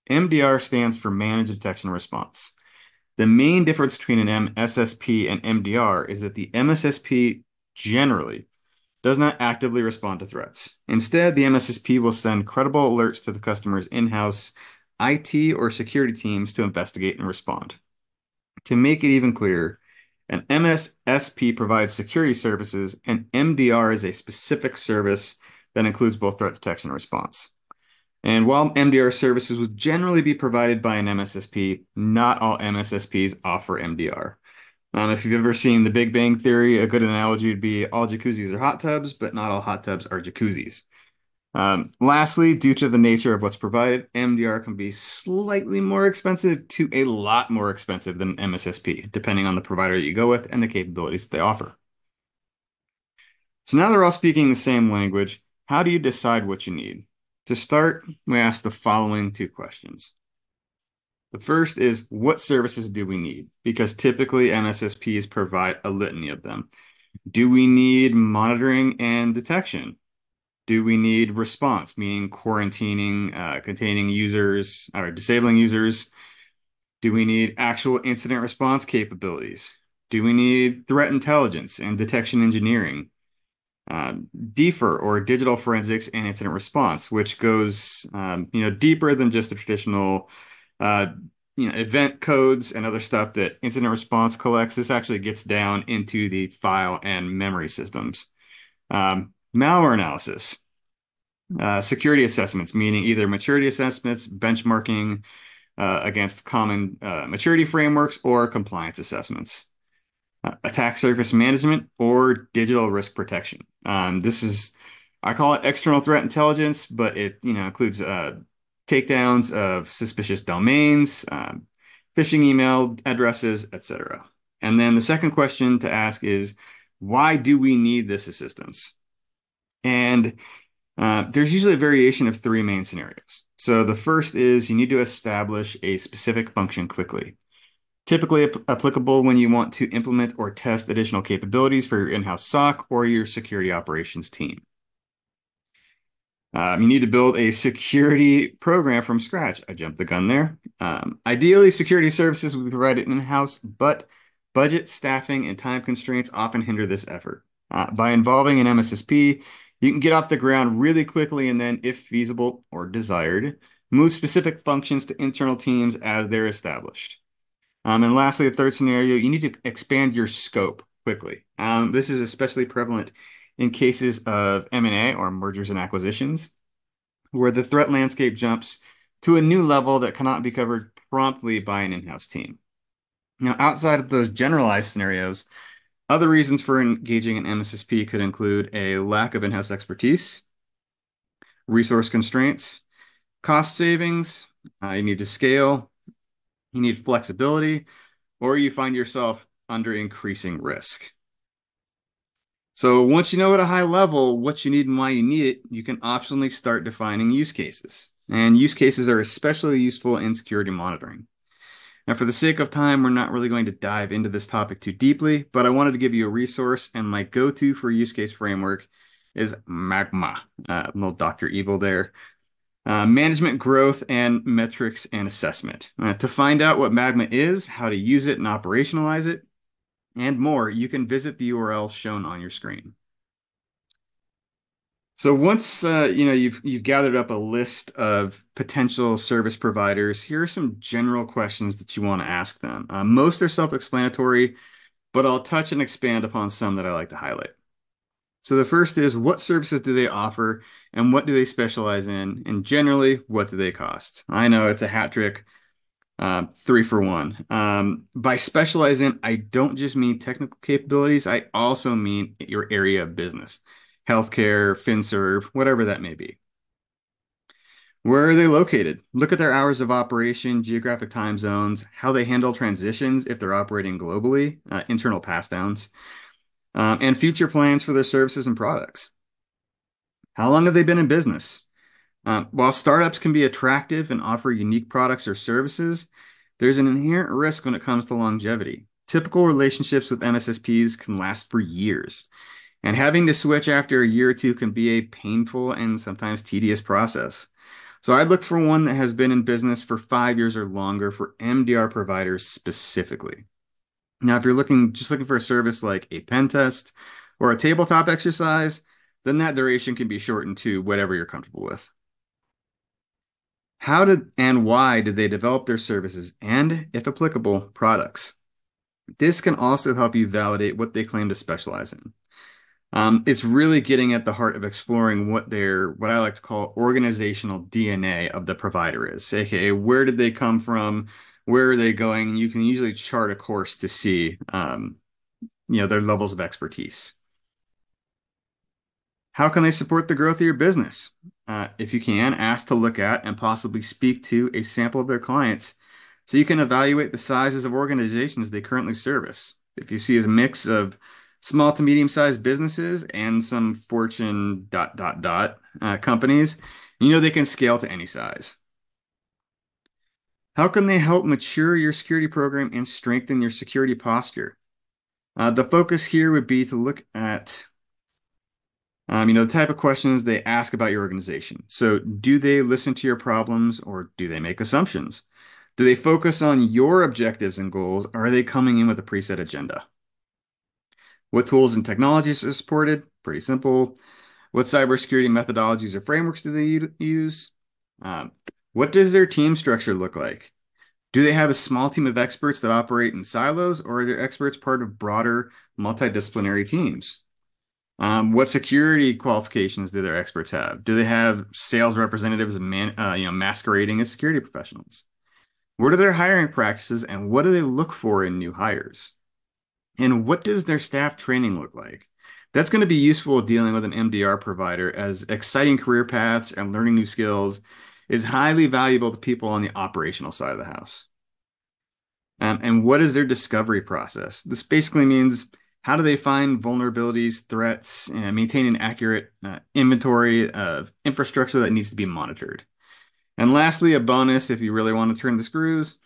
MDR stands for Managed Detection and Response. The main difference between an MSSP and MDR is that the MSSP generally does not actively respond to threats. Instead, the MSSP will send credible alerts to the customer's in-house IT or security teams to investigate and respond. To make it even clearer, an MSSP provides security services, and MDR is a specific service that includes both threat detection and response. And while MDR services would generally be provided by an MSSP, not all MSSPs offer MDR. If you've ever seen The Big Bang Theory, a good analogy would be all jacuzzis are hot tubs, but not all hot tubs are jacuzzis. Lastly, due to the nature of what's provided, MDR can be slightly more expensive to a lot more expensive than MSSP, depending on the provider that you go with and the capabilities that they offer. So now they're all speaking the same language. How do you decide what you need? To start, we ask the following 2 questions. The first is, what services do we need? Because typically MSSPs provide a litany of them. Do we need monitoring and detection? Do we need response, meaning quarantining, containing users or disabling users? Do we need actual incident response capabilities? Do we need threat intelligence and detection engineering? DFIR, or digital forensics and incident response, which goes deeper than just the traditional event codes and other stuff that incident response collects. This actually gets down into the file and memory systems. Malware analysis, security assessments, meaning either maturity assessments, benchmarking against common maturity frameworks, or compliance assessments. Attack surface management or digital risk protection. I call it external threat intelligence, but it includes takedowns of suspicious domains, phishing email addresses, etc. And then the second question to ask is, why do we need this assistance? And there's usually a variation of 3 main scenarios. So the first is you need to establish a specific function quickly. Typically applicable when you want to implement or test additional capabilities for your in-house SOC or your security operations team. You need to build a security program from scratch. I jumped the gun there. Ideally, security services will be provided in-house, but budget, staffing, and time constraints often hinder this effort. By involving an MSSP, you can get off the ground really quickly and then, if feasible or desired, move specific functions to internal teams as they're established. And lastly, the third scenario, you need to expand your scope quickly. This is especially prevalent in cases of M&A or mergers and acquisitions, where the threat landscape jumps to a new level that cannot be covered promptly by an in-house team. Now, outside of those generalized scenarios, other reasons for engaging an MSSP could include a lack of in-house expertise, resource constraints, cost savings, you need to scale, you need flexibility, or you find yourself under increasing risk. So once you know at a high level what you need and why you need it, you can optionally start defining use cases. And use cases are especially useful in security monitoring. Now, for the sake of time, we're not really going to dive into this topic too deeply, but I wanted to give you a resource, and my go-to for use case framework is Magma. Little Dr. Evil there. Management, growth, and metrics and assessment. To find out what Magma is, how to use it and operationalize it, and more, you can visit the URL shown on your screen. So once you've gathered up a list of potential service providers, here are some general questions that you want to ask them. Most are self-explanatory, but I'll touch and expand upon some that I like to highlight. So the first is, what services do they offer and what do they specialize in? And generally, what do they cost? I know it's a hat trick, 3 for 1. By specializing, I don't just mean technical capabilities. I also mean your area of business, healthcare, FinServe, whatever that may be. Where are they located? Look at their hours of operation, geographic time zones, how they handle transitions if they're operating globally, internal pass downs, and future plans for their services and products. How long have they been in business? While startups can be attractive and offer unique products or services, there's an inherent risk when it comes to longevity. Typical relationships with MSSPs can last for years, and having to switch after a year or two can be a painful and sometimes tedious process. So I'd look for one that has been in business for 5 years or longer for MDR providers specifically. Now, if you're just looking for a service like a pen test or a tabletop exercise, then that duration can be shortened to whatever you're comfortable with. How did and why did they develop their services and, if applicable, products? This can also help you validate what they claim to specialize in. It's really getting at the heart of exploring what I like to call organizational DNA of the provider is, aka where did they come from, where are they going, and you can usually chart a course to see their levels of expertise. How can they support the growth of your business? If you can, ask to look at and possibly speak to a sample of their clients so you can evaluate the sizes of organizations they currently service. If you see a mix of small to medium-sized businesses and some Fortune ... companies, they can scale to any size. How can they help mature your security program and strengthen your security posture? The focus here would be to look at the type of questions they ask about your organization. So do they listen to your problems or do they make assumptions? Do they focus on your objectives and goals, or are they coming in with a preset agenda? What tools and technologies are supported? Pretty simple. What cybersecurity methodologies or frameworks do they use? What does their team structure look like? Do they have a small team of experts that operate in silos, or are their experts part of broader multidisciplinary teams? What security qualifications do their experts have? Do they have sales representatives masquerading as security professionals? What are their hiring practices, and what do they look for in new hires? And what does their staff training look like? That's going to be useful dealing with an MDR provider, as exciting career paths and learning new skills is highly valuable to people on the operational side of the house. And what is their discovery process? This basically means, how do they find vulnerabilities, threats, and maintain an accurate inventory of infrastructure that needs to be monitored? And lastly, a bonus if you really want to turn the screws,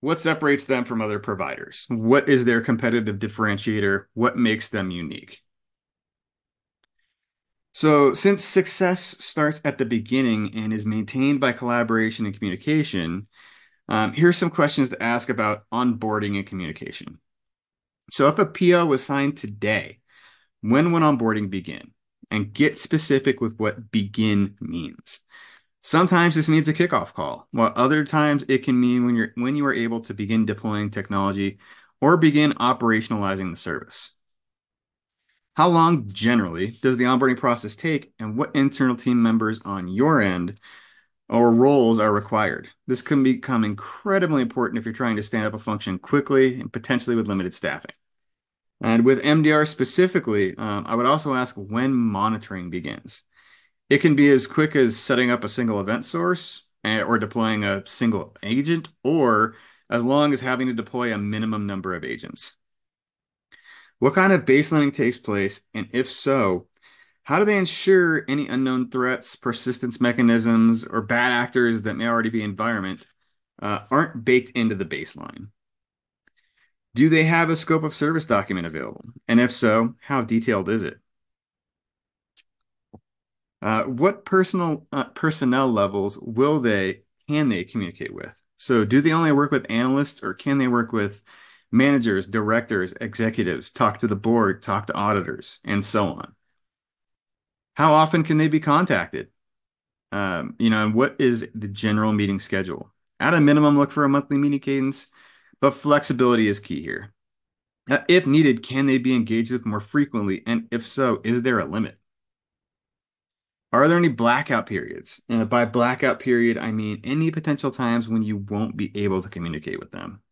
what separates them from other providers? What is their competitive differentiator? What makes them unique? So, since success starts at the beginning and is maintained by collaboration and communication, here's some questions to ask about onboarding and communication. So, if a PO was signed today, when would onboarding begin? And get specific with what begin means. Sometimes this means a kickoff call, while other times it can mean when you are able to begin deploying technology or begin operationalizing the service. How long generally does the onboarding process take, and what internal team members on your end or roles are required? This can become incredibly important if you're trying to stand up a function quickly and potentially with limited staffing. And with MDR specifically, I would also ask when monitoring begins. It can be as quick as setting up a single event source or deploying a single agent, or as long as having to deploy a minimum number of agents. What kind of baselining takes place, and if so, how do they ensure any unknown threats, persistence mechanisms, or bad actors that may already be in environment aren't baked into the baseline? Do they have a scope of service document available? And if so, how detailed is it? What personnel levels can they communicate with? So do they only work with analysts, or can they work with managers, directors, executives, talk to the board, talk to auditors, and so on? How often can they be contacted? And what is the general meeting schedule? At a minimum, look for a monthly meeting cadence, but flexibility is key here. If needed, can they be engaged with more frequently? And if so, is there a limit? Are there any blackout periods? By blackout period, I mean any potential times when you won't be able to communicate with them.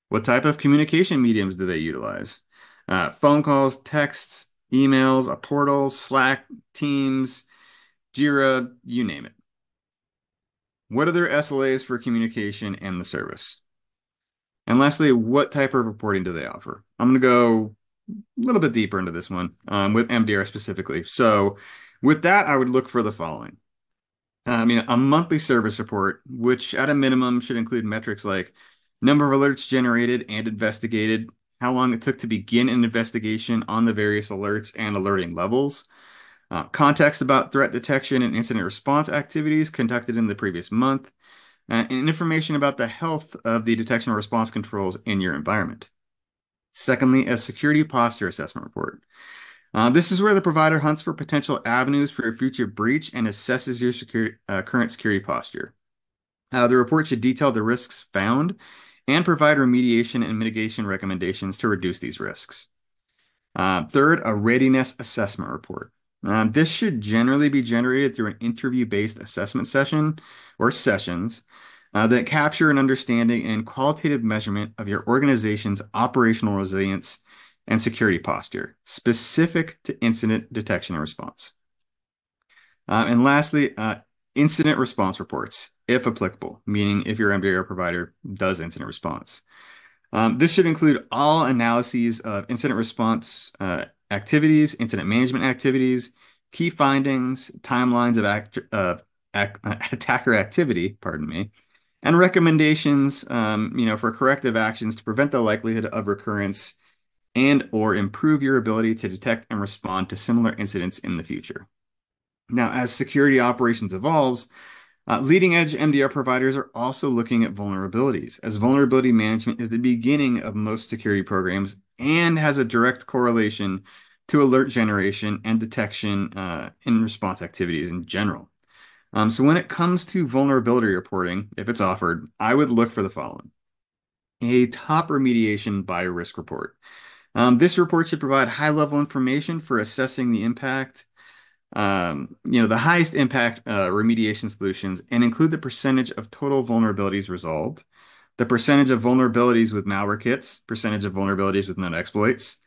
What type of communication mediums do they utilize? Phone calls, texts, emails, a portal, Slack, Teams, Jira, you name it. What are their SLAs for communication and the service? And lastly, what type of reporting do they offer? I'm going to go a little bit deeper into this one with MDR specifically. So with that, I would look for the following. A monthly service report, which at a minimum should include metrics like number of alerts generated and investigated, how long it took to begin an investigation on the various alerts and alerting levels, context about threat detection and incident response activities conducted in the previous month, and information about the health of the detection and response controls in your environment. Secondly, a security posture assessment report. This is where the provider hunts for potential avenues for a future breach and assesses your current security posture. The report should detail the risks found and provide remediation and mitigation recommendations to reduce these risks. Third, a readiness assessment report. This should generally be generated through an interview-based assessment session or sessions that capture an understanding and qualitative measurement of your organization's operational resilience and security posture, specific to incident detection and response. And lastly, incident response reports, if applicable, meaning if your MDR provider does incident response. This should include all analyses of incident response activities, incident management activities, key findings, timelines of attacker activity, pardon me, and recommendations, for corrective actions to prevent the likelihood of recurrence and or improve your ability to detect and respond to similar incidents in the future. Now, as security operations evolves, leading-edge MDR providers are also looking at vulnerabilities, as vulnerability management is the beginning of most security programs and has a direct correlation to alert generation and detection in response activities in general. So when it comes to vulnerability reporting, if it's offered, I would look for the following. A top remediation by risk report. This report should provide high-level information for assessing the impact, the highest impact remediation solutions, and include the percentage of total vulnerabilities resolved, the percentage of vulnerabilities with malware kits, percentage of vulnerabilities with known exploits,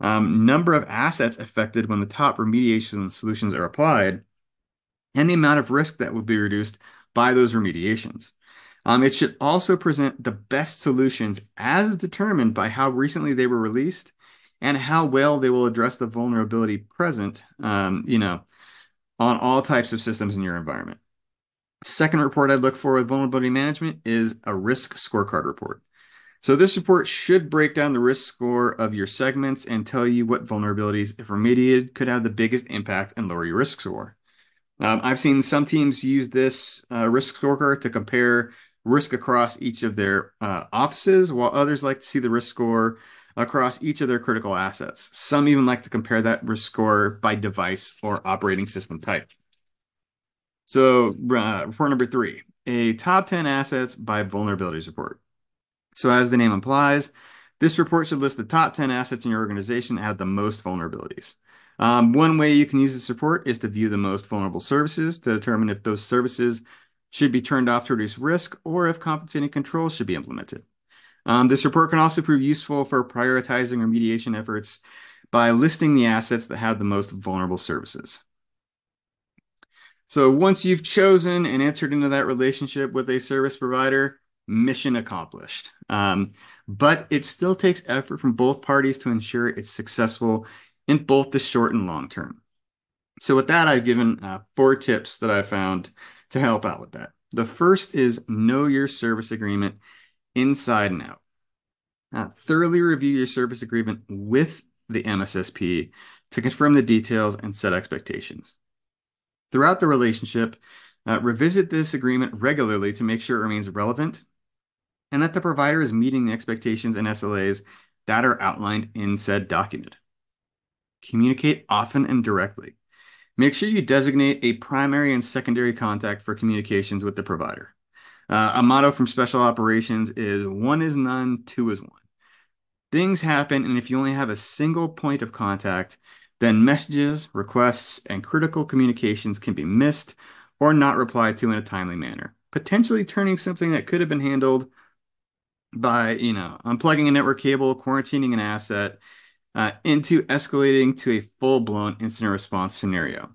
number of assets affected when the top remediation solutions are applied, and the amount of risk that would be reduced by those remediations. It should also present the best solutions as determined by how recently they were released and how well they will address the vulnerability present, on all types of systems in your environment. Second report I'd look for with vulnerability management is a risk scorecard report. So this report should break down the risk score of your segments and tell you what vulnerabilities, if remediated, could have the biggest impact and lower your risk score. I've seen some teams use this risk scorecard to compare risk across each of their offices, while others like to see the risk score across each of their critical assets. Some even like to compare that risk score by device or operating system type. So report number 3, a top 10 assets by vulnerabilities report. So as the name implies, this report should list the top 10 assets in your organization that have the most vulnerabilities. One way you can use this report is to view the most vulnerable services to determine if those services should be turned off to reduce risk or if compensating controls should be implemented. This report can also prove useful for prioritizing remediation efforts by listing the assets that have the most vulnerable services. So once you've chosen and entered into that relationship with a service provider, mission accomplished. But it still takes effort from both parties to ensure it's successful in both the short and long term. So with that, I've given 4 tips that I found to help out with that. The first is know your service agreement inside and out. Thoroughly review your service agreement with the MSSP to confirm the details and set expectations. Throughout the relationship, revisit this agreement regularly to make sure it remains relevant and that the provider is meeting the expectations and SLAs that are outlined in said document. Communicate often and directly. Make sure you designate a primary and secondary contact for communications with the provider. A motto from special operations is 1 is none, 2 is 1. Things happen, and if you only have a single point of contact, then messages, requests, and critical communications can be missed or not replied to in a timely manner, potentially turning something that could have been handled by, unplugging a network cable, quarantining an asset, into escalating to a full-blown incident response scenario.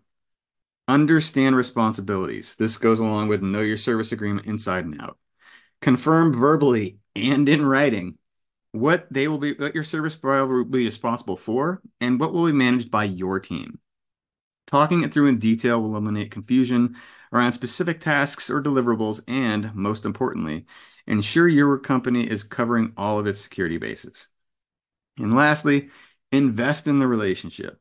Understand responsibilities. This goes along with know your service agreement inside and out. Confirm verbally and in writing what your service provider will be responsible for and what will be managed by your team. Talking it through in detail will eliminate confusion around specific tasks or deliverables and, most importantly, ensure your company is covering all of its security bases. And lastly, invest in the relationship.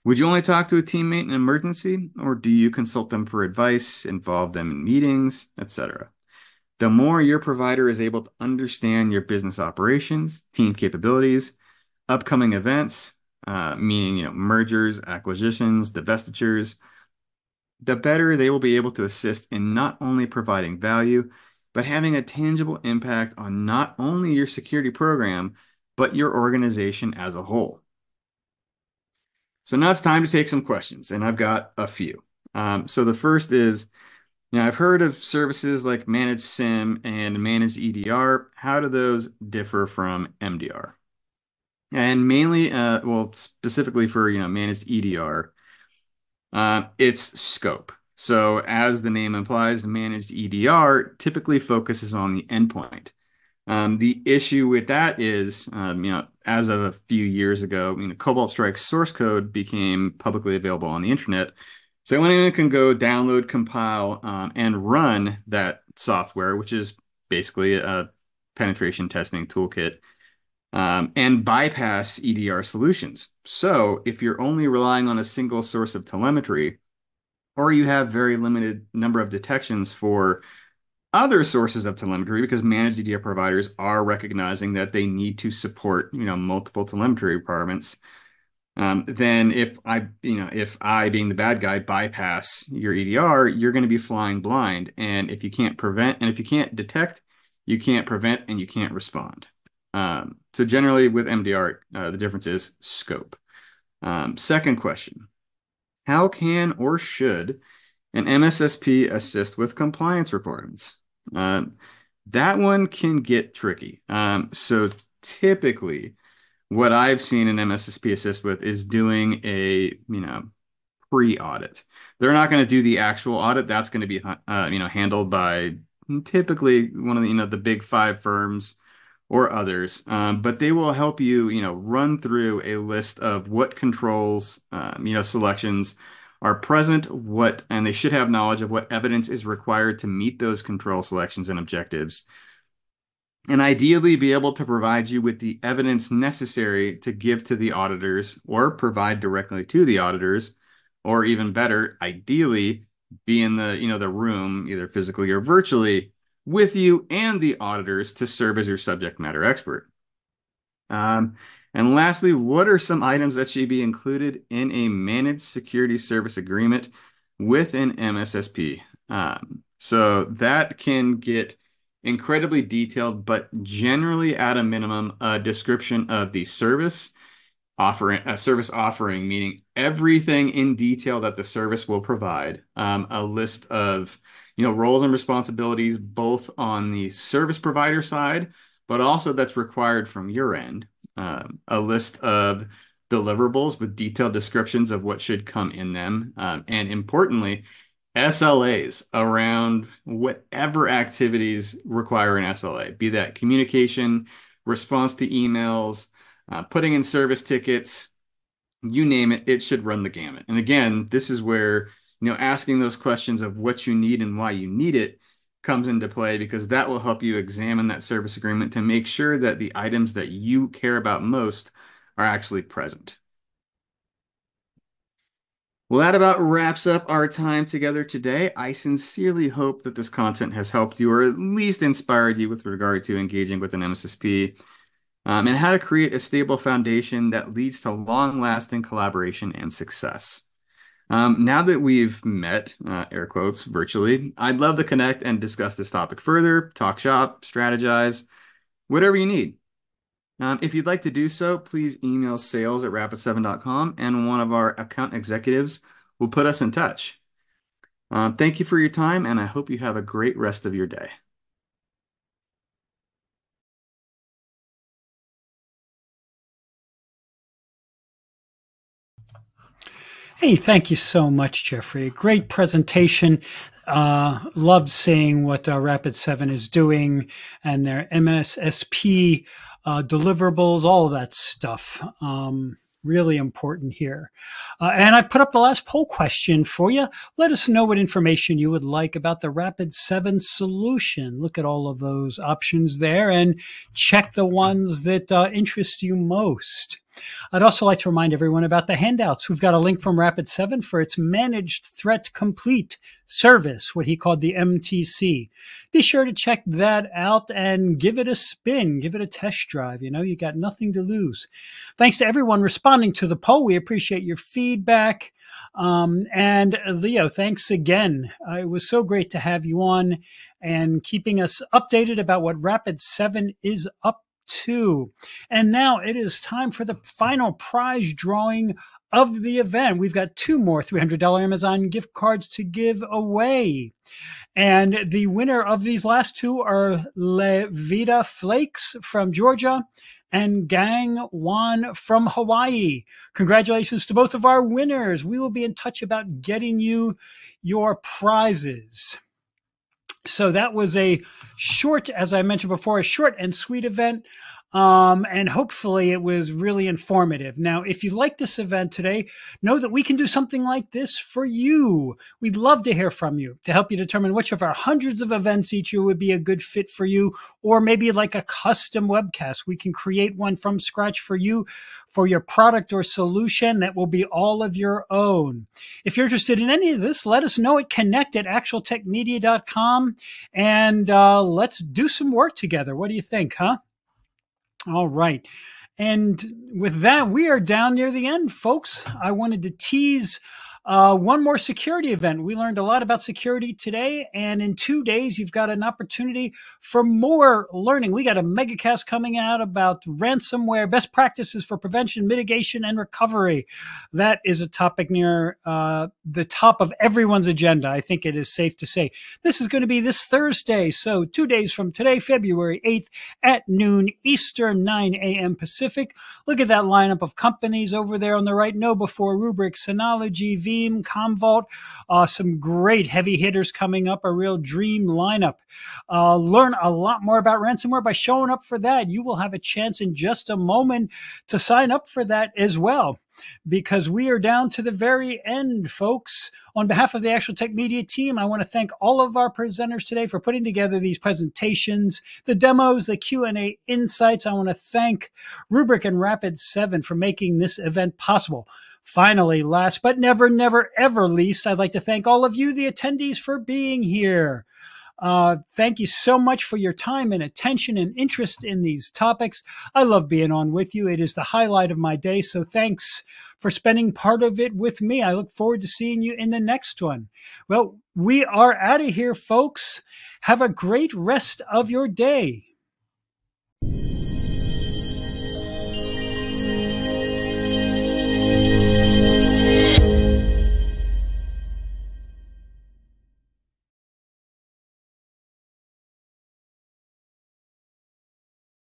Would you only talk to a teammate in an emergency, or do you consult them for advice, involve them in meetings, etc.? The more your provider is able to understand your business operations, team capabilities, upcoming events, meaning mergers, acquisitions, divestitures, the better they will be able to assist in not only providing value, but having a tangible impact on not only your security program, but your organization as a whole. So now it's time to take some questions, and I've got a few. So the first is, I've heard of services like managed SIEM and managed EDR. How do those differ from MDR? And mainly, specifically for managed EDR, it's scope. So as the name implies, managed EDR typically focuses on the endpoint. The issue with that is, as of a few years ago, Cobalt Strike's source code became publicly available on the internet. So anyone can go download, compile, and run that software, which is basically a penetration testing toolkit, and bypass EDR solutions. So if you're only relying on a single source of telemetry, or you have very limited number of detections for other sources of telemetry, because managed EDR providers are recognizing that they need to support, multiple telemetry requirements. Then if I being the bad guy bypass your EDR, you're going to be flying blind. And if you can't prevent, and if you can't detect, you can't prevent, and you can't respond. So generally with MDR, the difference is scope. Second question, how can or should an MSSP assist with compliance requirements? That one can get tricky. So typically, what I've seen an MSSP assist with is doing a pre-audit. They're not going to do the actual audit. That's going to be handled by typically one of the big 5 firms or others. But they will help you run through a list of what controls selections are present, and they should have knowledge of what evidence is required to meet those control selections and objectives. and ideally be able to provide you with the evidence necessary to give to the auditors or provide directly to the auditors, or even better, ideally be in the room, either physically or virtually, with you and the auditors to serve as your subject matter expert. And lastly, what are some items that should be included in a managed security service agreement with an MSSP? So that can get incredibly detailed, but generally at a minimum, a description of the service offering, meaning everything in detail that the service will provide, a list of roles and responsibilities, both on the service provider side, but also that's required from your end, a list of deliverables with detailed descriptions of what should come in them, and importantly, SLAs around whatever activities require an SLA, be that communication, response to emails, putting in service tickets, you name it, it should run the gamut. And again, this is where, asking those questions of what you need and why you need it comes into play, because that will help you examine that service agreement to make sure that the items that you care about most are actually present. Well, that about wraps up our time together today. I sincerely hope that this content has helped you, or at least inspired you with regard to engaging with an MSSP, and how to create a stable foundation that leads to long-lasting collaboration and success. Now that we've met, air quotes, virtually, I'd love to connect and discuss this topic further, talk shop, strategize, whatever you need. If you'd like to do so, please email sales@rapid7.com and one of our account executives will put us in touch. Thank you for your time, and I hope you have a great rest of your day. Hey, thank you so much, Jeffrey. Great presentation. Love seeing what Rapid7 is doing and their MSSP deliverables, all of that stuff. Really important here. And I put up the last poll question for you. Let us know what information you would like about the Rapid7 solution. Look at all of those options there and check the ones that interest you most. I'd also like to remind everyone about the handouts. We've got a link from Rapid7 for its Managed Threat Complete service, what he called the MTC. Be sure to check that out and give it a spin, give it a test drive. You got nothing to lose. Thanks to everyone responding to the poll. We appreciate your feedback. And Leo, thanks again. It was so great to have you on and keeping us updated about what Rapid7 is up to. And now it is time for the final prize drawing of the event. We've got 2 more $300 Amazon gift cards to give away. And the winner of these last 2 are Levita Flakes from Georgia and Gang Wan from Hawaii. Congratulations to both of our winners. We will be in touch about getting you your prizes. So that was a short, as I mentioned before, a short and sweet event. And hopefully it was really informative. Now, if you like this event today, know that we can do something like this for you. We'd love to hear from you to help you determine which of our hundreds of events each year would be a good fit for you, or maybe like a custom webcast. We can create one from scratch for you for your product or solution that will be all of your own. If you're interested in any of this, let us know at connect@actualtechmedia.com and let's do some work together. What do you think, huh? All right. And with that, we are down near the end, folks. I wanted to tease one more security event. We learned a lot about security today, and in 2 days, you've got an opportunity for more learning. We got a megacast coming out about ransomware, best practices for prevention, mitigation, and recovery. That is a topic near the top of everyone's agenda. I think it is safe to say. This is going to be this Thursday, so 2 days from today, February 8th at noon Eastern, 9 a.m. Pacific. Look at that lineup of companies over there on the right. KnowBe4, Rubrik, Synology, Veeam, Commvault, some great heavy hitters coming up, a real dream lineup. Learn a lot more about ransomware by showing up for that. You will have a chance in just a moment to sign up for that as well. because we are down to the very end, folks. On behalf of the Actual Tech Media team, I want to thank all of our presenters today for putting together these presentations, the demos, the Q&A insights. I want to thank Rubrik and Rapid7 for making this event possible. Finally, last but never, ever least, I'd like to thank all of you, the attendees, for being here. Thank you so much for your time and attention and interest in these topics. I love being on with you. It is the highlight of my day. So thanks for spending part of it with me. I look forward to seeing you in the next one. Well, we are out of here, folks. Have a great rest of your day.